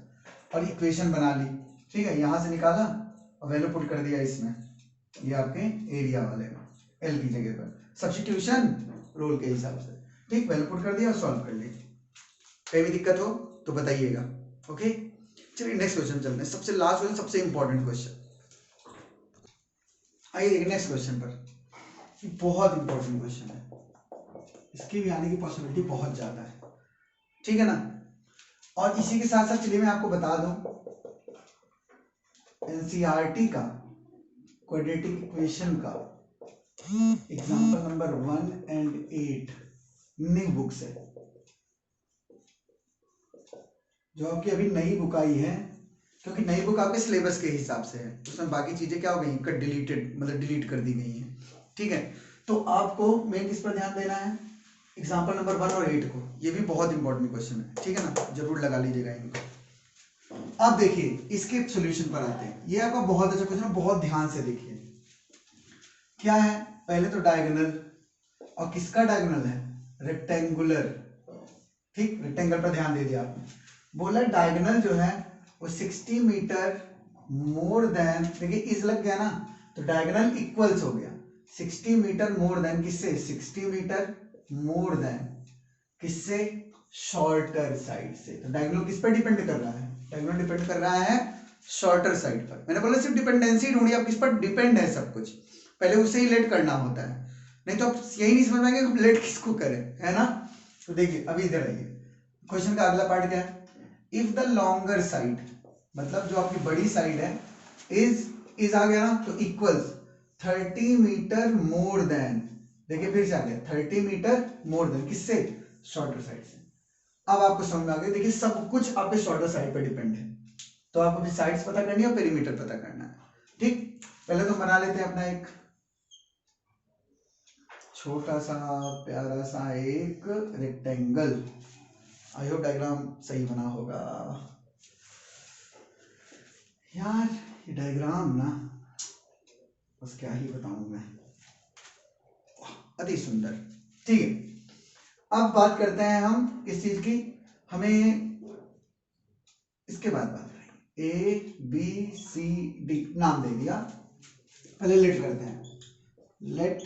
और इक्वेशन बना ली। ठीक है, यहाँ से निकाला और वैल्यू पुट कर दिया इसमें, ये आपके एरिया वाले में एल की जगह पर सब्स्टिट्यूशन रोल के हिसाब से। ठीक, वैल्यू पुट कर दिया और सॉल्व कर ली। कहीं भी दिक्कत हो तो बताइएगा। ओके, चलिए नेक्स्ट क्वेश्चन चलते हैं, सबसे लास्ट क्वेश्चन, सबसे इंपॉर्टेंट क्वेश्चन। आइए देखिए नेक्स्ट क्वेश्चन पर, बहुत इंपॉर्टेंट क्वेश्चन है, इसकी भी आने की पॉसिबिलिटी बहुत ज्यादा है। ठीक है ना, और इसी के साथ साथ चलिए मैं आपको बता दूं, एनसीईआरटी का क्वाड्रेटिक इक्वेशन का example number 1 and 8 new book से, जो आपकी अभी नई बुक आई है, क्योंकि नई बुक आपके सिलेबस के हिसाब से है, उसमें बाकी चीजें क्या हो गई, कट डिलीटेड, मतलब डिलीट कर दी गई हैं। ठीक है, तो आपको मेन किस पर ध्यान देना है, एग्जांपल नंबर 1 और 8 को, ये भी बहुत इंपॉर्टेंट क्वेश्चन है। ठीक है ना, जरूर लगा लीजिएगा इनको। अब देखिए इसके सॉल्यूशन पर आते हैं, ये आपका बहुत अच्छा क्वेश्चन है, बहुत ध्यान से देखिए। क्या है, पहले तो डायगोनल, और किसका डायगोनल है, रेक्टेंगुलर। ठीक, रेक्टेंगल पर ध्यान दे दिया आपने, बोला डायगोनल जो है वो 60 मीटर मोर देन, देखिए इज लग गया ना, तो डायगोनल इक्वल्स हो गया 60 मीटर मोर देन किससे, 60 मीटर मोर देन किससे, शॉर्टर साइड से। तो डायगोनल किस पर डिपेंड कर रहा है, डायगोनल डिपेंड कर रहा है शॉर्टर साइड पर। मैंने बोला सिर्फ डिपेंडेंसी ढूंढी, आप किस पर डिपेंड है, सब कुछ पहले उसे ही लेट करना होता है, नहीं तो आप यही नहीं समझ पाएंगे कि लेट किसको करें, है ना। तो देखिए अभी इधर आइए, क्वेश्चन का अगला पार्ट क्या है, इफ द लॉन्गर साइड, मतलब जो आपकी बड़ी साइड है, इज आ गया ना, तो इक्वल्स 30 मीटर मोर देन, देखिए फिर से आ गया 30 मीटर मोर देन किससे, शॉर्टर साइड से। अब आपको समझ में आ गया, देखिए सब कुछ आपके शॉर्टर साइड पर डिपेंड है, तो आपको भी साइड्स पता करनी है और पेरीमीटर पता करना है। ठीक, पहले तो बना लेते हैं अपना एक छोटा सा प्यारा सा एक रेक्टेंगल। आई होप डायग्राम सही बना होगा यार, ये डायग्राम ना बस क्या ही बताऊं मैं, अति सुंदर। ठीक है, अब बात करते हैं हम इस चीज की, हमें इसके बाद बात करेंगे, ए बी सी डी नाम दे दिया, पहले लेट करते हैं, let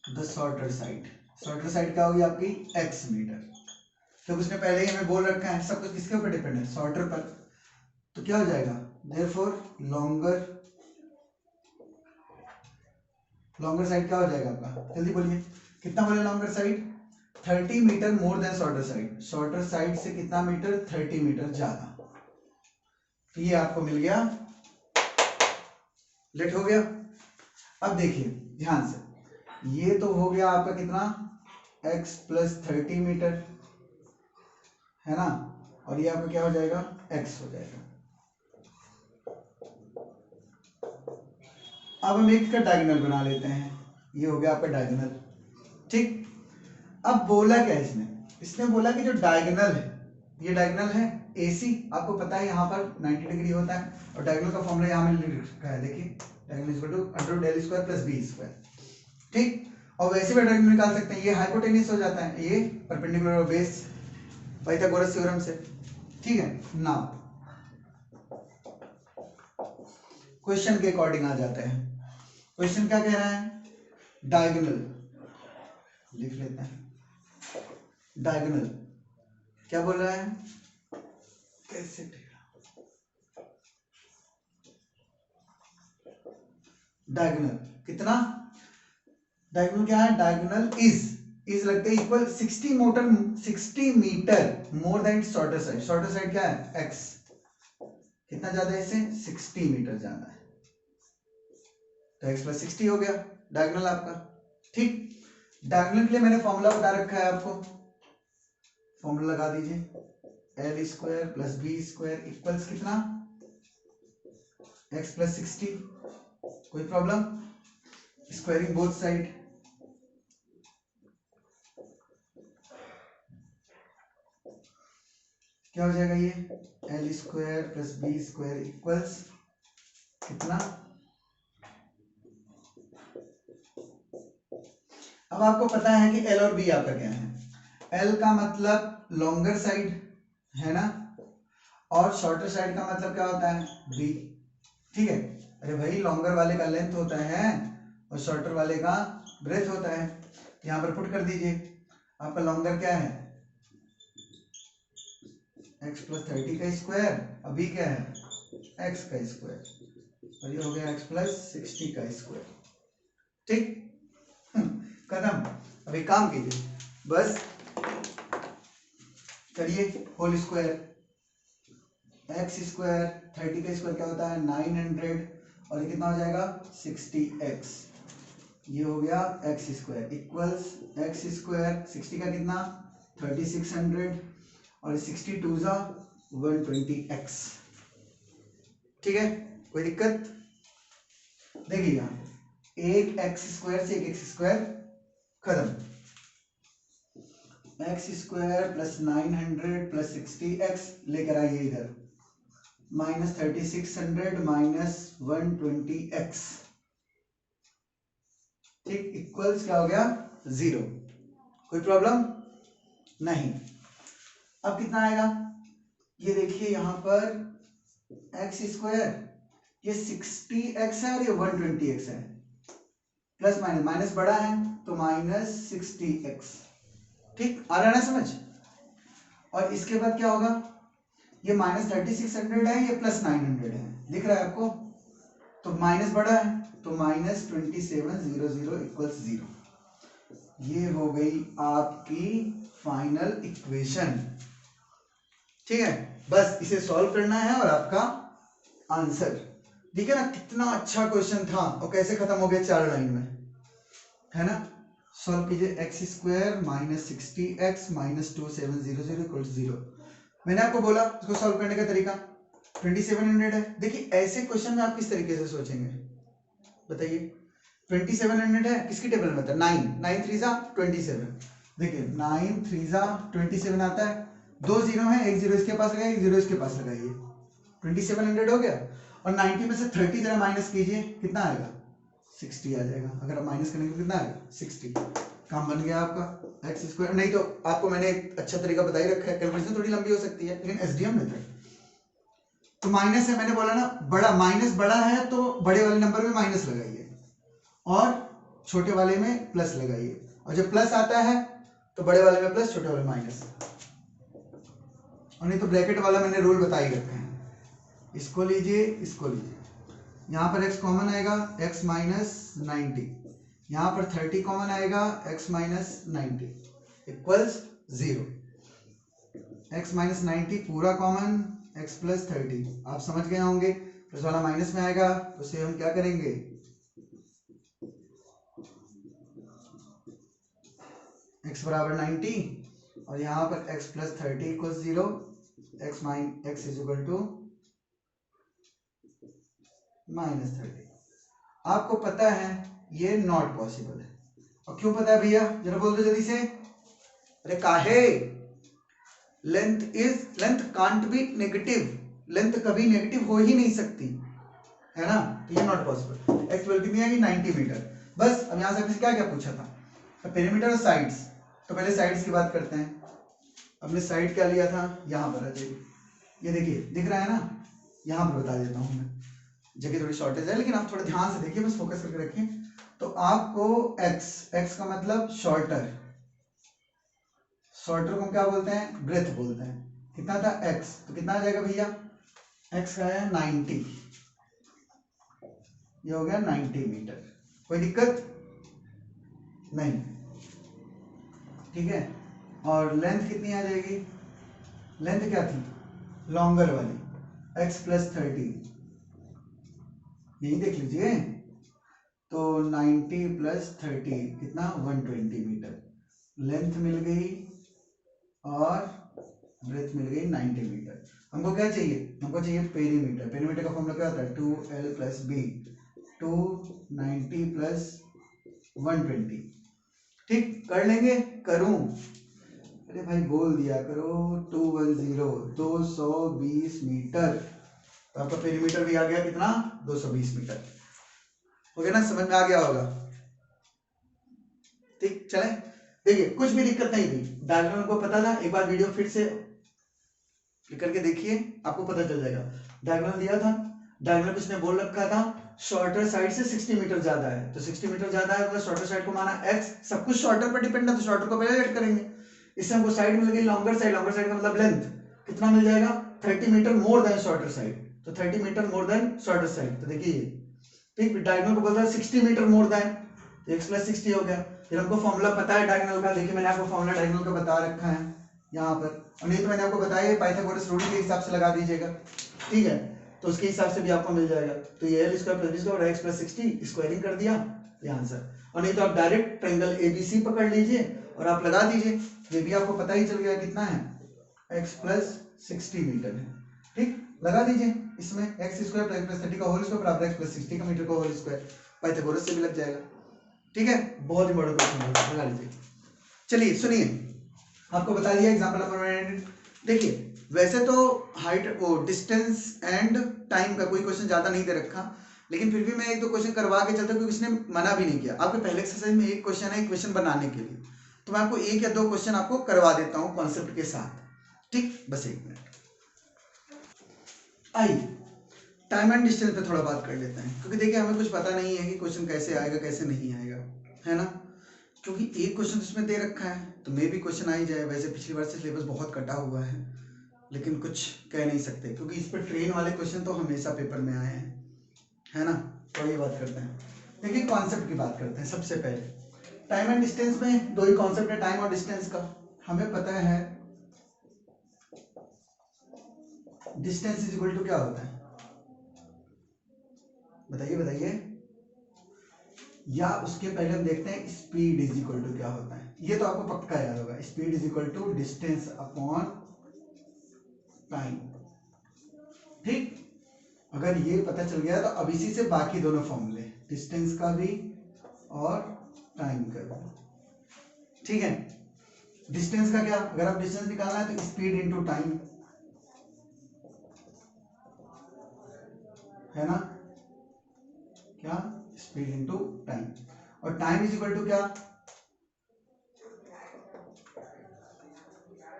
the shorter side, shorter side क्या होगी आपकी x मीटर, तो उसने पहले ही हमें बोल रखा है, सब कुछ किसके ऊपर डिपेंड है, शॉर्टर पर। तो क्या हो जाएगा, देयरफॉर लॉन्गर साइड क्या हो जाएगा आपका, जल्दी बोलिए कितना बोले longer side, 30 metre more than shorter side. Shorter side से कितना मीटर, 30 मीटर ज्यादा। तो ये आपको मिल गया, लेट हो गया। अब देखिए ध्यान से, ये तो हो गया आपका कितना, x प्लस 30 मीटर है ना, और ये आपका क्या हो जाएगा, x हो जाएगा। अब हम एक का डायगोनल बना लेते हैं, ये हो गया आपका डायगोनल, ठीक। अब बोला क्या इसने, इसने बोला कि जो डायगोनल है, ये डायगोनल है AC, आपको पता है यहाँ पर 90 डिग्री होता है, और डायगोनल का फॉर्मूला यहाँ में लिख रखा है, देखिए diagonal equal to under root l square plus b square, ठीक। और वैसे भी डायगोनल निकाल सकते हैं, ये हाइपोटेन्यूस हो जाता है, ये परपेंडिकुलर और बेस पाइथागोरस थ्योरम से, ठीक है ना। क्वेश्चन के अकॉर्डिंग आ जाते हैं। क्वेश्चन क्या कह रहा है, डायगोनल लिख लेते हैं, डायगोनल क्या बोल रहा है, कैसे डायगोनल कितना, डायगोनल क्या है, डायगोनल इज लगते हैं equal 60 metre more than shorter side. Shorter side क्या है, x, कितना ज्यादा है इससे, 60 मीटर ज्यादा है, तो x प्लस 60 हो गया डायगोनल आपका, ठीक। डायगोनल के लिए मैंने फॉर्मूला बता रखा है आपको, फॉर्मूला लगा दीजिए, l square plus b square equals कितना, x प्लस 60, कोई प्रॉब्लम, स्क्वायरिंग बोथ साइड, क्या हो जाएगा ये, l square plus b square equals कितना। अब आपको पता है कि l और b आपका क्या है, l का मतलब लॉन्गर साइड है ना, और शॉर्टर साइड का मतलब क्या होता है, b, ठीक है। अरे भाई लॉन्गर वाले का लेंथ होता है और शॉर्टर वाले का ब्रेथ होता है, यहां पर पुट कर दीजिए, आपका लॉन्गर क्या है, x प्लस 30 का स्क्वायर, अभी क्या है, x का स्क्वायर, और ये हो गया x प्लस 60 का स्क्वायर, ठीक। खत्म। अभी काम कीजिए, बस करिए होल स्क्वायर, x स्क्वायर 30 का स्क्वायर क्या होता है 900, और ये कितना हो जाएगा 60x, ये हो गया x square equals x square 60 का कितना 3600, और 62 जा 120x, ठीक है, कोई दिक्कत। देखिए यहाँ एक x स्क्वायर से एक x स्क्वायर खत्म, x square plus 900 plus 60x लेकर आइए इधर, माइनस 3600 माइनस 120x, ठीक, इक्वल्स क्या हो गया 0, कोई प्रॉब्लम नहीं। अब कितना आएगा, ये देखिए यहां पर x स्क्वायर, ये 60x है और ये 120x है, प्लस माइनस, माइनस बड़ा है तो माइनस 60x, ठीक, आ रहा है ना समझ। और इसके बाद क्या होगा, ये माइनस 3600 है, ये प्लस 900 है, दिख रहा है आपको, तो माइनस बड़ा है तो माइनस 2700 इक्वल्स 0, ये हो गई आपकी फाइनल इक्वेशन, ठीक है। बस इसे सॉल्व करना है और आपका आंसर, ठीक है ना। कितना अच्छा क्वेश्चन था और कैसे खत्म हो गया 4 लाइन में, है ना। सॉल्व कीजिए, x square minus 60x minus 2700 equal 0। मैंने आपको बोला इसको सॉल्व करने का तरीका 2700 है। देखिए ऐसे क्वेश्चन में आप किस तरीके से सोचेंगे बताइए, 2700 है, किसकी टेबल में आता है 9, 9 3 जा 27, देखिए 9 3 जा 27 आता है, 2 जीरो है, एक जीरो इसके पास लगाइए, एक जीरो इसके पास लगाइए, 2700 हो गया। और 90 में से 30 जरा माइनस कीजिए, कितना आएगा 60 आ जाएगा, अगर आप माइनस करेंगे तो कितना आएगा 60, काम बन गया आपका एक्स स्क्वायर। नहीं तो आपको मैंने एक अच्छा तरीका बता ही रखा है, कैलकुलेशन थोड़ी लंबी हो सकती है लेकिन एसडीएम मेथड। तो माइनस है, मैंने बोला ना बड़ा, माइनस बड़ा है तो बड़े वाले नंबर में माइनस लगाइए और छोटे वाले में प्लस लगाइए, और जब प्लस आता है तो बड़े वाले में प्लस छोटे वाले माइनस, और नहीं तो ब्रैकेट वाला मैंने रूल बता ही रखा है, इसको लीजिए इसको लीजिए, यहाँ पर x कॉमन आएगा x माइनस 90, यहाँ पर 30 कॉमन आएगा x minus 90 equals 0, x minus 90 पूरा कॉमन x प्लस 30, आप समझ गए होंगे। प्लस वाला माइनस में आएगा तो उसे हम क्या करेंगे, x बराबर 90 और यहाँ पर x plus 30 equal 0, x is equal to minus 30। आपको पता है ये नॉट पॉसिबल है, और क्यों पता है भैया, जरा बोल दो जल्दी से। अरे काहे, length can't be negative, length कभी नेगेटिव हो ही नहीं सकती है ना, तो ये नॉट पॉसिबल। एक्स वैल्यू कितनी आएगी 90 मीटर। बस अब यहां से क्या क्या पूछा था, पेरीमीटर और साइड्स, तो पहले साइड्स की बात करते हैं। हमने साइड क्या लिया था, यहाँ पर आ जाइए, ये देखिए दिख रहा है ना, यहाँ पर बता देता हूँ मैं, जगह थोड़ी शॉर्टेज है लेकिन आप थोड़ा ध्यान से देखिए, बस फोकस करके रखिए। तो आपको x का मतलब शॉर्टर को क्या बोलते हैं, ब्रेथ बोलते हैं। कितना था x, तो कितना आ जाएगा भैया, x का है 90, ये हो गया 90 मीटर, कोई दिक्कत नहीं, ठीक है। और लेंथ कितनी आ जाएगी, लेंथ क्या थी लॉन्गर वाली, x प्लस 30, यही देख लीजिए, तो 90 प्लस 30 कितना 120 मीटर लेंथ मिल गई और ब्रेथ मिल गई 90 मीटर। हमको क्या चाहिए, हमको चाहिए पेरीमीटर। पेरीमीटर का फॉर्मूला क्या होता है 2l प्लस बी, 290 प्लस 120, ठीक कर लेंगे, करूं, अरे भाई बोल दिया करो, 210 220 मीटर, तो आपका पेरीमीटर भी आ गया कितना 220 मीटर, हो गया ना, समझ में आ गया होगा, ठीक। चले देखिए, कुछ भी दिक्कत नहीं थी, डायग्राम को पता था, एक बार वीडियो फिर से क्लिक करके देखिए, आपको पता चल जाएगा। डायग्राम दिया था, डायग्राम किसने बोल रखा था, शॉर्टर साइड से 60 मीटर ज्यादा है, तो 60 मीटर ज्यादा है, मतलब शॉर्टर साइड को माना x, सब कुछ शॉर्टर पर डिपेंड है, तो शॉर्टर को पहले ऐड करेंगे। इससे हमको साइड मिल गई लॉन्गर साइड, लॉन्गर साइड का मतलब लेंथ कितना मिल जाएगा 30 metre more than shorter side, तो 30 metre more than shorter side, तो देखिए ठीक, डायगोनल को बोलता है 60 metre more than, x plus 60 हो गया। फिर हमको फॉर्मूला पता है डायगोनल का, देखिए मैंने आपको फॉर्मूला डायगोनल का बता रखा है यहाँ पर, और नहीं तो मैंने आपको बताया है पाइथागोरस रूल के हिसाब से लगा दीजिएगा, ठीक है, तो उसके हिसाब से भी आपको मिल जाएगा। तो ये l square plus b square x plus 60 squaring कर दिया, ये आंसर। और नहीं तो आप डायरेक्ट ट्रायंगल ABC पकड़ लीजिए और आप लगा दीजिए, ये भी आपको पता ही चल गया कितना है x प्लस 60 मीटर है, ठीक, लगा दीजिए इसमें x स्क्वायर प्लस 30 का होल स्क्वायर बराबर x प्लस 60 का मीटर का होल स्क्वायर, पाइथागोरस से भी लग जाएगा, ठीक है। बहुत ही बड़ा क्वेश्चन है, लगा लीजिए। चलिए सुनिए, आपको बता दिया एग्जांपल नंबर 1। देखिए वैसे तो हाइट वो डिस्टेंस एंड टाइम का कोई क्वेश्चन ज्यादा नहीं दे रखा, लेकिन फिर भी मैं एक दो क्वेश्चन करवा के चलता क्योंकि उसने मना भी नहीं किया। आपके पहले एक्सरसाइज में एक क्वेश्चन है इक्वेशन बनाने के लिए, तो मैं आपको एक या दो क्वेश्चन आपको करवा देता हूँ कॉन्सेप्ट के साथ, ठीक, बस 1 मिनट। आइए टाइम एंड डिस्टेंस पे थोड़ा बात कर लेते हैं, क्योंकि देखिए हमें कुछ पता नहीं है कि क्वेश्चन कैसे आएगा कैसे नहीं आएगा, है ना, क्योंकि एक क्वेश्चन इसमें दे रखा है तो मे भी क्वेश्चन आ ही जाए। वैसे पिछली बार से सिलेबस बहुत कटा हुआ है, लेकिन कुछ कह नहीं सकते क्योंकि इस पर ट्रेन वाले क्वेश्चन तो हमेशा पेपर में आए हैं, है ना। तो ये बात करते हैं, देखिए कॉन्सेप्ट की बात करते हैं। सबसे पहले टाइम एंड डिस्टेंस में दो ही कॉन्सेप्ट है, टाइम और डिस्टेंस का। हमें पता है डिस्टेंस इज इक्वल टू क्या होता है, बताइए बताइए, या उसके पहले हम देखते हैं स्पीड इज इक्वल टू क्या होता है। ये तो आपको पक्का याद होगा, speed is equal to distance upon time, ठीक। अगर ये पता चल गया तो अब इसी से बाकी दोनों फॉर्मूले, डिस्टेंस का भी और टाइम का भी, ठीक है। डिस्टेंस का क्या, अगर आप डिस्टेंस निकालना है तो स्पीड इनटू टाइम, है ना, क्या स्पीड इनटू टाइम, और टाइम इज इक्वल टू क्या,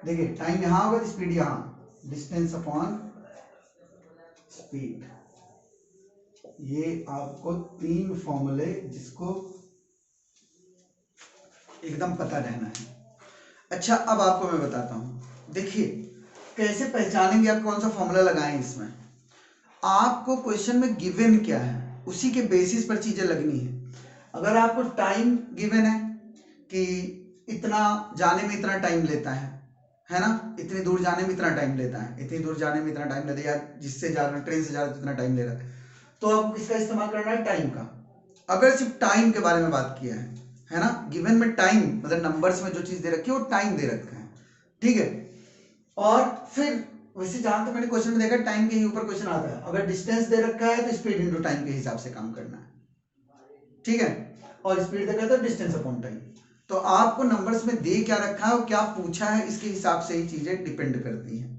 देखिए टाइम यहां होगा, स्पीड यहां, डिस्टेंस अपॉन स्पीड। ये आपको 3 फॉर्मूले जिसको एकदम पता रहना है। अच्छा अब आपको मैं बताता हूं, देखिए कैसे पहचानेंगे आप, कौन सा फॉर्मूला लगाएं इसमें? आपको क्वेश्चन में गिवन क्या है उसी के बेसिस पर चीजें लगनी है। अगर आपको टाइम गिवन है कि इतना जाने में इतना टाइम लेता है ना, इतनी दूर जाने में इतना टाइम लेता है, इतनी दूर जाने में इतना टाइम लेता है, या जिससे जा रहा है ट्रेन से जा रहा है इतना टाइम ले रहा है, तो आपको किसका इस्तेमाल करना है? टाइम का। अगर सिर्फ टाइम के बारे में बात किया है ना, गिवन में टाइम मतलब नंबर्स में जो चीज दे रखी है वो टाइम दे रखा है, ठीक है। और फिर वैसे जहां तक मैंने क्वेश्चन में देखा टाइम के ही ऊपर क्वेश्चन आता है, अगर डिस्टेंस दे रखा है तो स्पीड इनटू टाइम के हिसाब से काम करना है, ठीक है। और स्पीड देखा तो डिस्टेंस अपॉन टाइम। तो आपको नंबर्स में दे क्या रखा है और क्या पूछा है इसके हिसाब से ही चीजें डिपेंड करती हैं।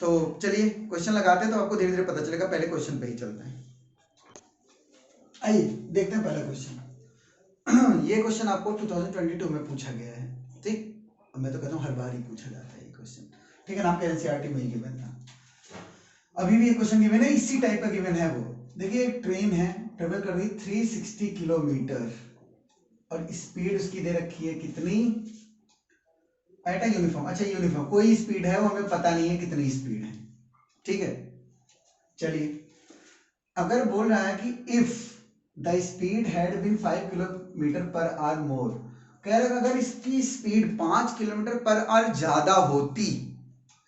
तो चलिए क्वेश्चन लगाते हैं तो आपको धीरे धीरे पता चलेगा। पहले क्वेश्चन पे ही चलते हैं, आइए देखते हैं पहला क्वेश्चन। ये क्वेश्चन आपको 2022 में पूछा गया है, ठीक। अब मैं तो कहता हूँ हर बार ही पूछा जाता है ये क्वेश्चन, ठीक है ना। आपके एनसीईआरटी में ही गिवन था, अभी भी ये क्वेश्चन गिवन है, इसी टाइप का गिवन है वो। देखिए एक ट्रेन है, ट्रेवल कर रही 360 किलोमीटर और स्पीड उसकी दे रखी है कितनी? एट अ यूनिफॉर्म, अच्छा यूनिफॉर्म कोई स्पीड है वो हमें पता नहीं है कितनी स्पीड है, ठीक है। चलिए अगर बोल रहा है कि if the speed had been 5 kilometre per hour more, कह रहा है अगर इसकी स्पीड 5 किलोमीटर पर आवर ज्यादा होती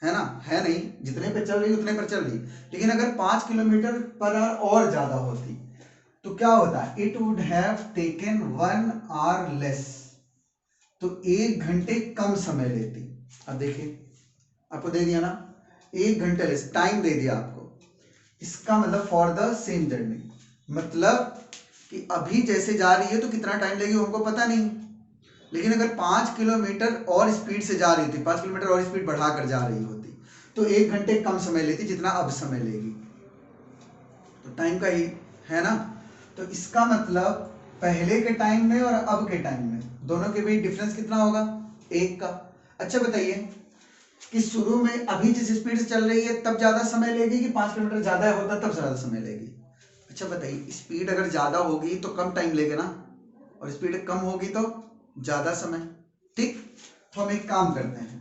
है ना, है नहीं, जितने पे चल रही उतने पर चल रही, लेकिन अगर 5 किलोमीटर पर आवर और ज्यादा होती तो क्या होता है? It would have taken 1 our less, तो 1 घंटे कम समय लेती। अब देखिए आपको दे दिया ना 1 घंटे लेस टाइम दे दिया आपको, इसका मतलब फॉर द सेम जर्नी, मतलब कि अभी जैसे जा रही है तो कितना टाइम लगेगा हमको पता नहीं, लेकिन अगर 5 किलोमीटर और स्पीड से जा रही थी, 5 किलोमीटर और स्पीड बढ़ाकर जा रही होती तो 1 घंटे कम समय लेती जितना अब समय लेगी, तो टाइम का ही है ना। तो इसका मतलब पहले के टाइम में और अब के टाइम में दोनों के बीच डिफरेंस कितना होगा? 1 का। अच्छा बताइए कि शुरू में अभी जिस स्पीड से चल रही है तब ज्यादा समय लेगी कि 5 किलोमीटर ज्यादा होता तब ज्यादा समय लेगी? अच्छा बताइए स्पीड अगर ज्यादा होगी तो कम टाइम लेगा ना, और स्पीड कम होगी तो ज्यादा समय, ठीक। तो हम एक काम करते हैं,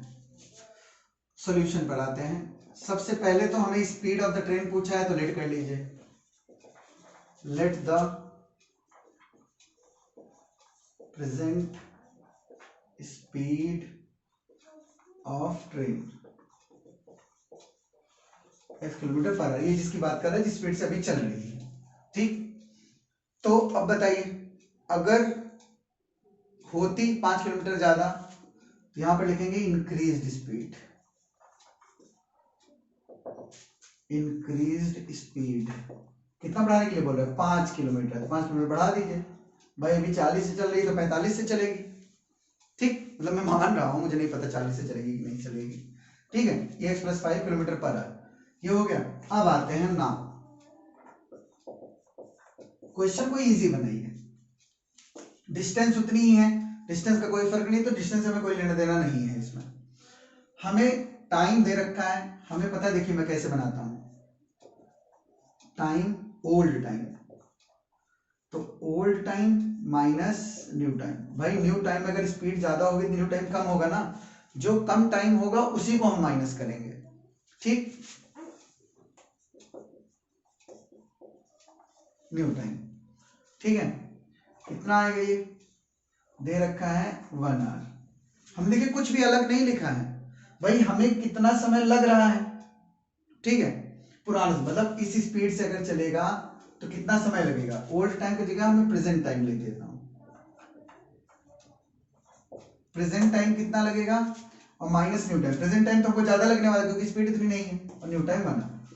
सॉल्यूशन पर आते हैं। सबसे पहले तो हमें स्पीड ऑफ द ट्रेन पूछा है तो लेट कर लीजिए, let the present speed of train f kilometre per our, ये जिसकी बात कर रहा है जिस स्पीड से अभी चल रही है, ठीक। तो अब बताइए अगर होती 5 किलोमीटर ज्यादा तो यहां पर लिखेंगे इंक्रीज्ड स्पीड, इंक्रीज्ड स्पीड कितना बढ़ाने के लिए बोल रहे हैं? 5 किलोमीटर, तो 5 किलोमीटर बढ़ा दीजिए भाई, अभी 40 से चल रही है तो 45 से चलेगी, ठीक। मतलब मैं मान रहा हूं, मुझे नहीं पता 40 से चलेगी कि नहीं चलेगी, ठीक है। ये x + 5 किलोमीटर पर आवर ये हो गया। अब आते हैं ना, क्वेश्चन को इजी बनाइए, डिस्टेंस उतनी ही है, डिस्टेंस का कोई फर्क नहीं, तो डिस्टेंस से हमें कोई लेना देना नहीं है इसमें। हमें टाइम दे रखा है, हमें पता है, देखिए मैं कैसे बनाता हूं, टाइम ओल्ड टाइम, तो old time minus new time. भाई न्यू टाइम में अगर स्पीड ज्यादा होगी न्यू टाइम कम होगा ना, जो कम टाइम होगा उसी को हम माइनस करेंगे, ठीक। न्यू टाइम, ठीक है। कितना आएगा? ये दे रखा है 1 आवर, हम देखिए कुछ भी अलग नहीं लिखा है भाई, हमें कितना समय लग रहा है, ठीक है। पुराना मतलब इस स्पीड से अगर चलेगा तो कितना समय लगेगा? ओल्ड टाइम की जगह मैं प्रेजेंट टाइम लिख देता हूं, प्रेजेंट टाइम कितना लगेगा और minus new time. Present time तो हमको ज्यादा लगने वाला क्योंकि स्पीड इतनी नहीं है, और न्यू टाइम बना,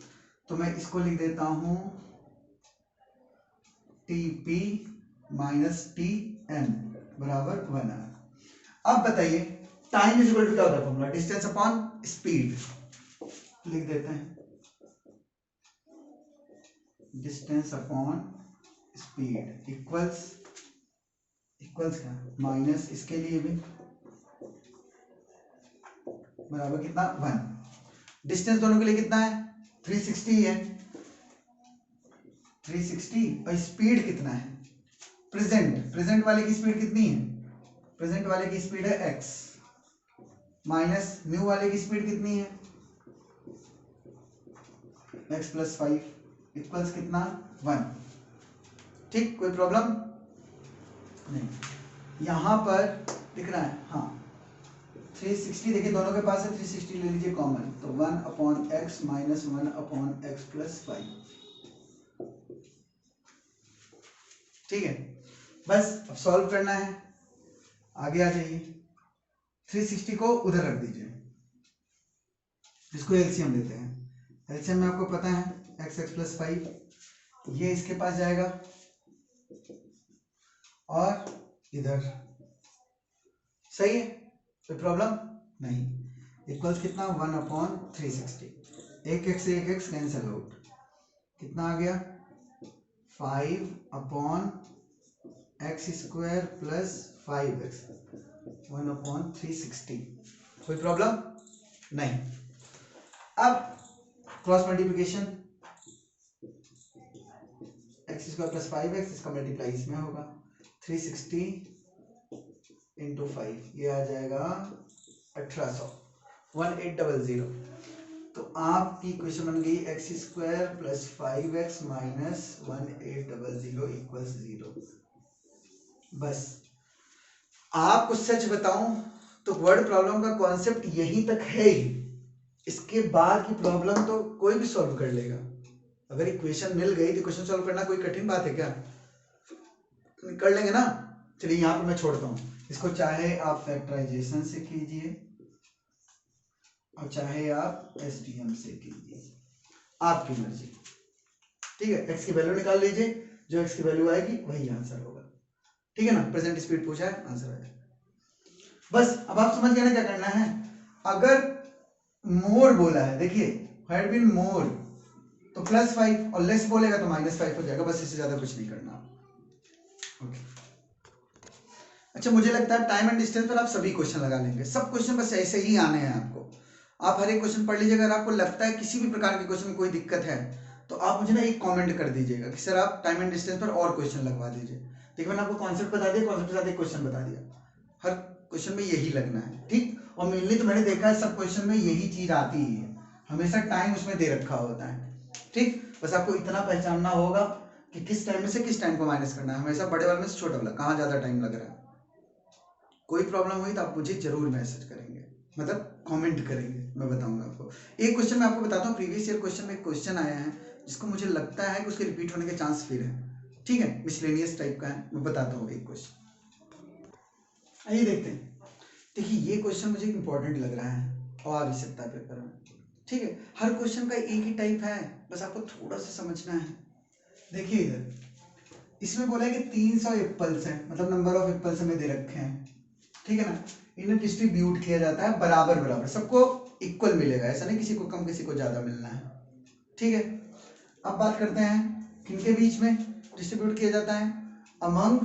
तो मैं इसको लिख देता हूं TP माइनस TN बराबर 1 आवर। अब बताइए टाइम इज इक्वल टू क्या होता है फॉर्मूला? डिस्टेंस अपॉन स्पीड, लिख देते हैं डिस्टेंस अपॉन स्पीड इक्वल्स क्या? माइनस इसके लिए भी बराबर कितना? 1। डिस्टेंस दोनों के लिए कितना है? 360 है, 360, और स्पीड कितना है? प्रेजेंट वाले की स्पीड कितनी है? प्रेजेंट वाले की स्पीड है x, माइनस न्यू वाले की स्पीड कितनी है? x प्लस 5 इक्वल्स कितना 1। ठीक, कोई प्रॉब्लम नहीं। यहां पर दिख रहा है, हाँ 360 देखिए दोनों के पास है, 360 ले लीजिए कॉमन, तो 1/x माइनस 1/x प्लस 5। ठीक है, बस अब सॉल्व करना है, आगे आ जाइए। 360 को उधर रख दीजिए, इसको एलसीएम लेते हैं। एलसीएम में आपको पता है x प्लस 5, ये इसके पास जाएगा और इधर, सही है, कोई प्रॉब्लम नहीं। इक्वल्स कितना 1/360, एक x से एक x कैंसिल आउट, कितना आ गया 5/x स्क्वायर प्लस 5x 1/360। कोई प्रॉब्लम नहीं। अब cross multiplication, x square plus 5x, इसका मल्टीप्लाई इसमें होगा, 360 इंटू 5, ये आ जाएगा 1800, 1800। तो आपकी क्वेश्चन बन गई x square plus 5x minus 1800 equals 0। बस आपको सच बताऊं तो वर्ड प्रॉब्लम का कॉन्सेप्ट यहीं तक है ही, इसके बाद की प्रॉब्लम तो कोई भी सॉल्व कर लेगा। अगर इक्वेशन मिल गई तो क्वेश्चन सॉल्व करना कोई कठिन बात है क्या, कर लेंगे ना। चलिए यहाँ पर मैं छोड़ता हूँ इसको, चाहे आप फैक्टराइजेशन से कीजिए और चाहे आप एसटीएम से कीजिए, आपकी मर्जी। ठीक है, x की वैल्यू निकाल लीजिए, जो x की वैल्यू आएगी वही आंसर होगा। ठीक है ना, प्रेजेंट स्पीड पूछा है, आंसर आएगा। बस अब आप समझ गए ना क्या करना है। अगर मोर बोला है, देखिए हैड बीन मोर तो +5 और लेस बोलेगा तो -5 हो जाएगा, बस इससे ज्यादा कुछ नहीं करना। ओके, अच्छा मुझे लगता है टाइम एंड डिस्टेंस पर आप सभी क्वेश्चन लगा लेंगे, सब क्वेश्चन बस ऐसे ही आने हैं आपको। आप हर एक क्वेश्चन पढ़ लीजिए, अगर आपको लगता है किसी भी प्रकार के क्वेश्चन में कोई दिक्कत है तो आप मुझे ना एक कमेंट कर दीजिएगा कि सर आप टाइम एंड डिस्टेंस पर और क्वेश्चन लगवा दीजिए। देखिए मैंने आपको कॉन्सेप्ट बता दिया, कॉन्सेप्ट के साथ एक क्वेश्चन बता दिया, हर क्वेश्चन में यही लगना है। ठीक, और मेनली तो मैंने देखा है सब क्वेश्चन में यही चीज आती ही है, हमेशा टाइम उसमें दे रखा होता है। ठीक, बस आपको इतना पहचानना होगा कि किस टाइम में से किस टाइम को माइनस करना है, हमेशा बड़े वाले में से छोटा वाला कहाँ ज्यादा टाइम लग रहा है। कोई प्रॉब्लम हुई तो आप मुझे जरूर मैसेज करेंगे, मतलब कमेंट करेंगे, मैं बताऊंगा आपको। एक क्वेश्चन मैं आपको बताता हूँ, प्रीवियस ईयर क्वेश्चन में एक क्वेश्चन आया है जिसको मुझे लगता है कि उसके रिपीट होने के चांस फिर है। ठीक है, मिसलेनियस टाइप का है, मैं बताता हूँ एक क्वेश्चन, आइए देखते हैं। देखिए ये क्वेश्चन मुझे इंपॉर्टेंट लग रहा है और आ भी सकता है पेपर में। ठीक है, हर क्वेश्चन का एक ही टाइप है, बस आपको थोड़ा सा समझना है। देखिए इधर इसमें बोला है कि 300 एप्पल्स हैं, मतलब नंबर ऑफ एप्पल्स हमें दे रखे हैं। ठीक है ना, इन्हें डिस्ट्रीब्यूट किया जाता है बराबर बराबर, सबको इक्वल मिलेगा, ऐसा नहीं किसी को कम किसी को ज्यादा मिलना है। ठीक है, अब बात करते हैं किनके बीच में डिस्ट्रीब्यूट किया जाता है, among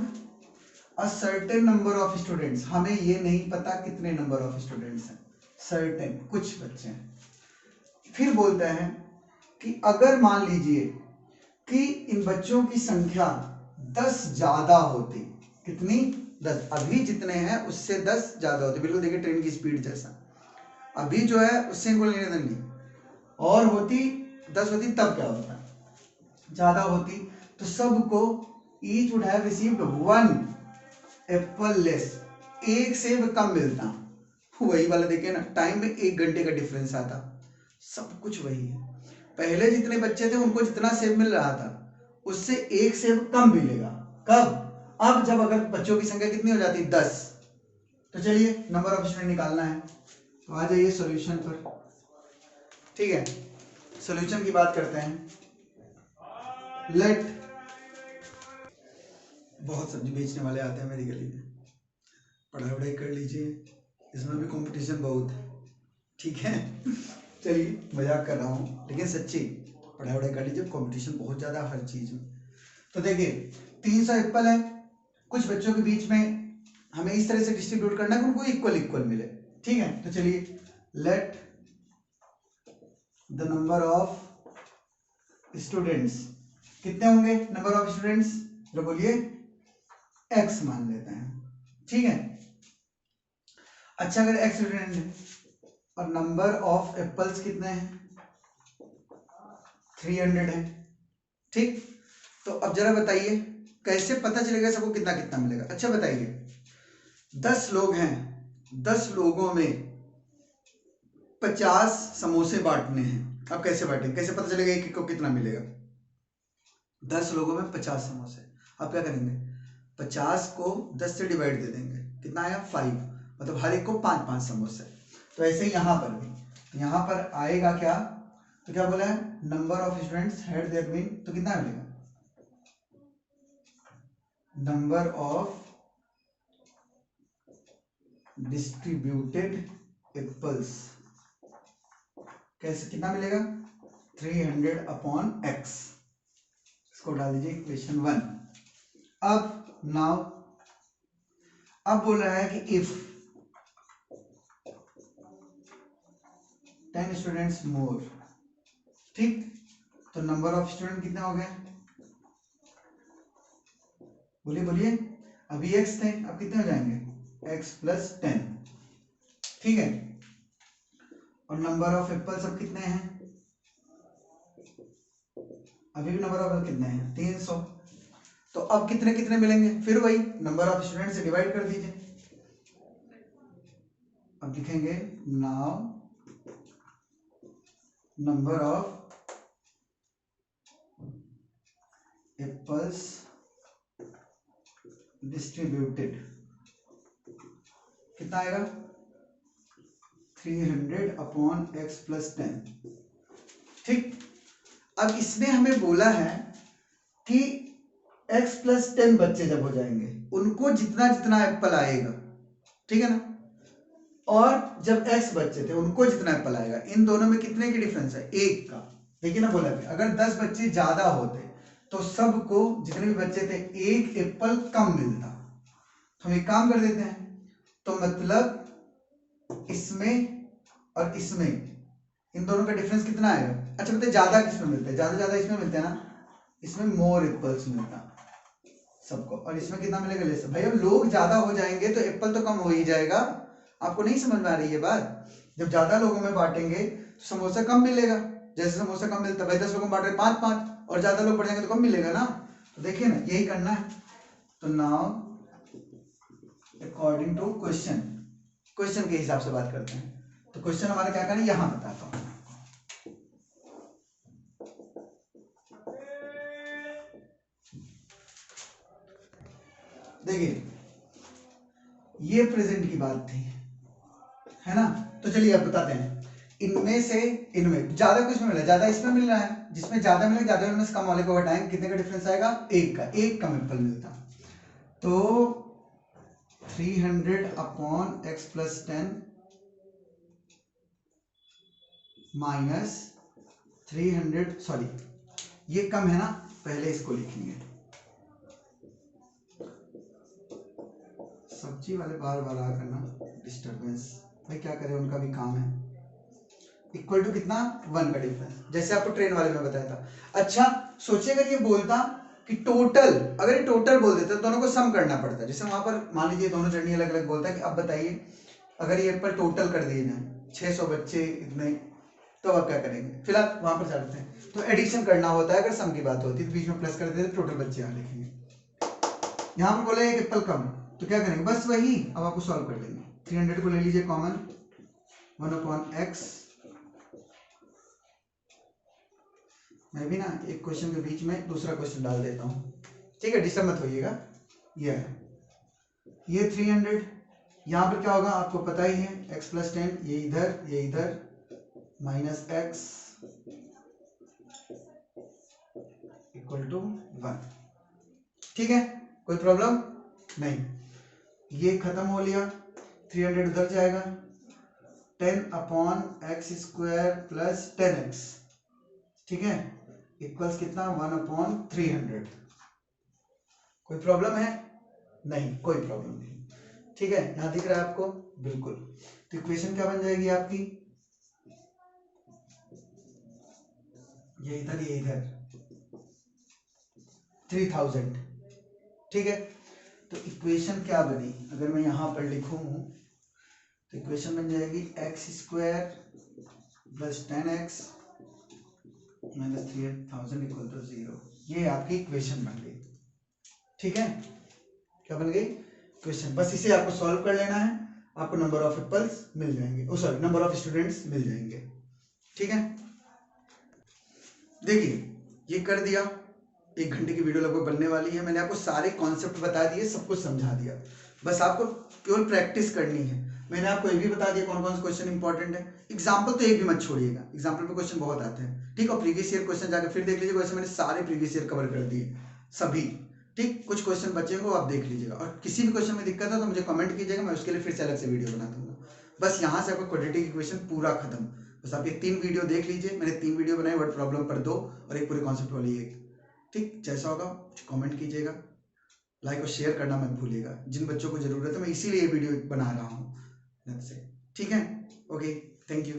a certain number of students. हमें ये नहीं पता कितने नंबर ऑफ स्टूडेंट्स हैं, सर्टेन कुछ बच्चे हैं। फिर बोलता है कि अगर मान लीजिए कि इन बच्चों की संख्या 10 ज्यादा होती, कितनी 10, अभी जितने हैं उससे 10 ज्यादा होती, बिल्कुल देखिए ट्रेन की स्पीड जैसा, अभी जो है उससे इनको लेने देना नहीं, और होती 10 होती तब क्या होता, ज्यादा होती तो सबको each would have received 1 Apple less, एक सेब कम मिलता। वही वाला देखिए ना, टाइम में 1 घंटे का डिफरेंस आता, सब कुछ वही है। पहले जितने बच्चे थे उनको जितना सेब मिल रहा था उससे 1 सेब कम मिलेगा, कब, अब जब अगर बच्चों की संख्या कितनी हो जाती 10। तो चलिए नंबर ऑफ स्टूडेंट निकालना है, तो आ जाइए सॉल्यूशन पर। ठीक है, सॉल्यूशन की बात करते हैं। लेट, बहुत सब्जी बेचने वाले आते हैं मेरी गली में, पढ़ाई वढ़ाई कर लीजिए, इसमें भी कंपटीशन बहुत है। ठीक है चलिए मजाक कर रहा हूँ लेकिन सच्ची, पढ़ाई वढ़ाई कर लीजिए, कंपटीशन बहुत ज्यादा हर चीज में। तो देखिए 300 एप्पल है, कुछ बच्चों के बीच में हमें इस तरह से डिस्ट्रीब्यूट करना है कि उनको इक्वल इक्वल मिले। ठीक है, तो चलिए let the number of students, कितने होंगे नंबर ऑफ स्टूडेंट्स, जो बोलिए x मान लेते हैं। ठीक है, अच्छा अगर x स्टूडेंट है और नंबर ऑफ एप्पल्स कितने हैं 300 है। ठीक, तो अब जरा बताइए कैसे पता चलेगा सबको कितना कितना मिलेगा। अच्छा बताइए, 10 लोग हैं, 10 लोगों में 50 समोसे बांटने हैं। अब कैसे बांटेंगे, कैसे पता चलेगा एक एक को कितना मिलेगा। 10 लोगों में 50 समोसे, अब क्या करेंगे, 50 को 10 से डिवाइड दे देंगे, कितना आया 5, मतलब हर एक को 5-5 समोसे। तो ऐसे ही यहाँ पर भी, तो यहाँ पर आएगा क्या, तो क्या बोला है, number of students had there been, तो कितना मिलेगा, नंबर ऑफ डिस्ट्रीब्यूटेड एप्पल्स, कैसे कितना मिलेगा, 300 अपॉन x, इसको डाल दीजिए इक्वेशन 1। अब नाउ अब बोल रहा है कि इफ 10 स्टूडेंट्स मोर, ठीक, तो नंबर ऑफ स्टूडेंट कितने हो गए, बोलिए बोलिए, अभी x थे, अब कितने हो जाएंगे, x प्लस 10, ठीक है। और नंबर ऑफ एप्पल्स अब कितने हैं, अभी भी नंबर ऑफ कितने हैं, 300। तो अब कितने कितने मिलेंगे, फिर वही नंबर ऑफ स्टूडेंट से डिवाइड कर दीजिए। अब लिखेंगे now number of apples distributed, कितना आएगा, 300 अपॉन x प्लस 10, ठीक। अब इसने हमें बोला है कि x प्लस 10 बच्चे जब हो जाएंगे उनको जितना जितना एप्पल आएगा, ठीक है ना, और जब x बच्चे थे उनको जितना एप्पल आएगा, इन दोनों में कितने की डिफरेंस है, 1 का। देखिए ना, बोला कि अगर 10 बच्चे ज्यादा होते तो सबको, जितने भी बच्चे थे, 1 एप्पल कम मिलता। तो हम एक काम कर देते हैं, तो मतलब इसमें और इसमें इन दोनों का डिफरेंस कितना आएगा। अच्छा बताइए, ज्यादा किसमें मिलता है, ज्यादा ज्यादा इसमें मिलता है ना, इसमें मोर एप्पल्स मिलता सबको, और इसमें कितना मिलेगा लेस। भाई अब लोग ज्यादा हो जाएंगे तो एप्पल तो कम हो ही जाएगा। आपको नहीं समझ में आ रही है बात, जब ज्यादा लोगों में बांटेंगे तो समोसा कम मिलेगा, जैसे समोसा कम मिलता है, भाई 10 लोगों में बांट रहे 5-5, और ज्यादा लोग बढ़ जाएंगे तो कम मिलेगा ना। तो देखिए ना, यही करना है। तो now according to question, question के हिसाब से बात करते हैं। तो क्वेश्चन हमारा क्या करना है, यहां बताता हूं। देखिए ये प्रेजेंट की बात थी, है ना। तो चलिए अब बताते हैं, इनमें से इनमें ज्यादा कुछ में मिला, ज्यादा इसमें मिल रहा है, जिसमें ज्यादा मिले ज्यादा में से कम वाले को हटाएंगे, कितने का डिफरेंस आएगा, 1 का, 1 कम एप्पल मिलता। तो 300 upon x plus 10 minus 300, sorry ये कम है ना, पहले इसको लिखेंगे। सब्जी वाले बार बार आ करना डिस्टर्बेंस, भाई क्या करें, उनका भी काम है। इक्वल टू कितना, 1 का डिफरेंस, जैसे आपको ट्रेन वाले में बताया था। अच्छा सोचिए, अगर ये बोलता कि टोटल, अगर ये टोटल बोल देते तो दोनों को सम करना पड़ता। जैसे वहां पर मान लीजिए दोनों जर्नी अलग अलग बोलता है कि अब बताइए अगर ये पर टोटल कर दिए जाए 600 बच्चे इतने, तो अब क्या करेंगे, फिलहाल वहां पर चलते हैं। तो एडिशन करना होता है, अगर सम की बात होती है तो बीच में प्लस कर देते, टोटल बच्चे यहाँ लिखेंगे। यहाँ पर बोले एक एप्पल कम, तो क्या करेंगे, बस वही अब आपको सॉल्व कर लेंगे। 300 को ले लीजिए कॉमन, 1/x, मैं भी ना एक क्वेश्चन के बीच में दूसरा क्वेश्चन डाल देता हूँ, ठीक है, डिस्टर्ब मत होइएगा। ये 300, यहाँ पर क्या होगा आपको पता ही है, x प्लस 10, ये इधर माइनस x इक्वल टू 1, ठीक है, कोई प्रॉब्लम नहीं। ये खत्म हो लिया, 300 उधर जाएगा, 10 upon x square plus 10x, ठीक है, इक्वल्स कितना, 1/300। कोई प्रॉब्लम है, नहीं कोई प्रॉब्लम नहीं, ठीक है, यहां दिख रहा है आपको, बिल्कुल। तो इक्वेशन क्या बन जाएगी आपकी, ये इधर 3000, ठीक है। तो इक्वेशन क्या बनी, अगर मैं यहां पर लिखूं तो इक्वेशन बन जाएगी x² plus 10x -3,000 equal to 0। ये आपकी इक्वेशन बन गई। ठीक है, क्या बन गई? क्वेश्चन। बस इसे आपको सॉल्व कर लेना है, आपको नंबर ऑफ एप्पल्स मिल जाएंगे, ओ सॉरी नंबर ऑफ स्टूडेंट्स मिल जाएंगे। ठीक है, देखिए ये कर दिया। 1 घंटे की वीडियो लगभग बनने वाली है। मैंने आपको सारे कॉन्सेप्ट बता दिए, सब कुछ समझा दिया। बस आपको केवल प्रैक्टिस करनी है। मैंने आपको ये भी बता दिया कौन कौन से क्वेश्चन इंपॉर्टेंट है। एग्जाम्पल तो एक भी मत छोड़िएगा, एग्जाम्पल पे क्वेश्चन बहुत आते हैं। ठीक है, प्रीवियस ईयर क्वेश्चन जाकर फिर देख लीजिए। वैसे मैंने सारे प्रीवियस ईयर कवर कर दिए सभी। ठीक, कुछ क्वेश्चन बचे वो आप देख लीजिएगा, और किसी भी क्वेश्चन में दिक्कत है तो मुझे कमेंट कीजिएगा, मैं उसके लिए फिर से अलग से वीडियो बना दूंगा। बस यहाँ से आपका क्वाड्रेटिक इक्वेशन पूरा खत्म। बस आप ये 3 वीडियो देख लीजिए। मैंने 3 वीडियो बनाई, वर्ड प्रॉब्लम पर 2 और एक पूरे कॉन्सेप्ट वाली 1। ठीक, जैसा होगा कमेंट कीजिएगा, लाइक और शेयर करना मत भूलिएगा। जिन बच्चों को जरूरत है, मैं इसीलिए ये वीडियो बना रहा हूँ। ठीक है, ओके, थैंक यू।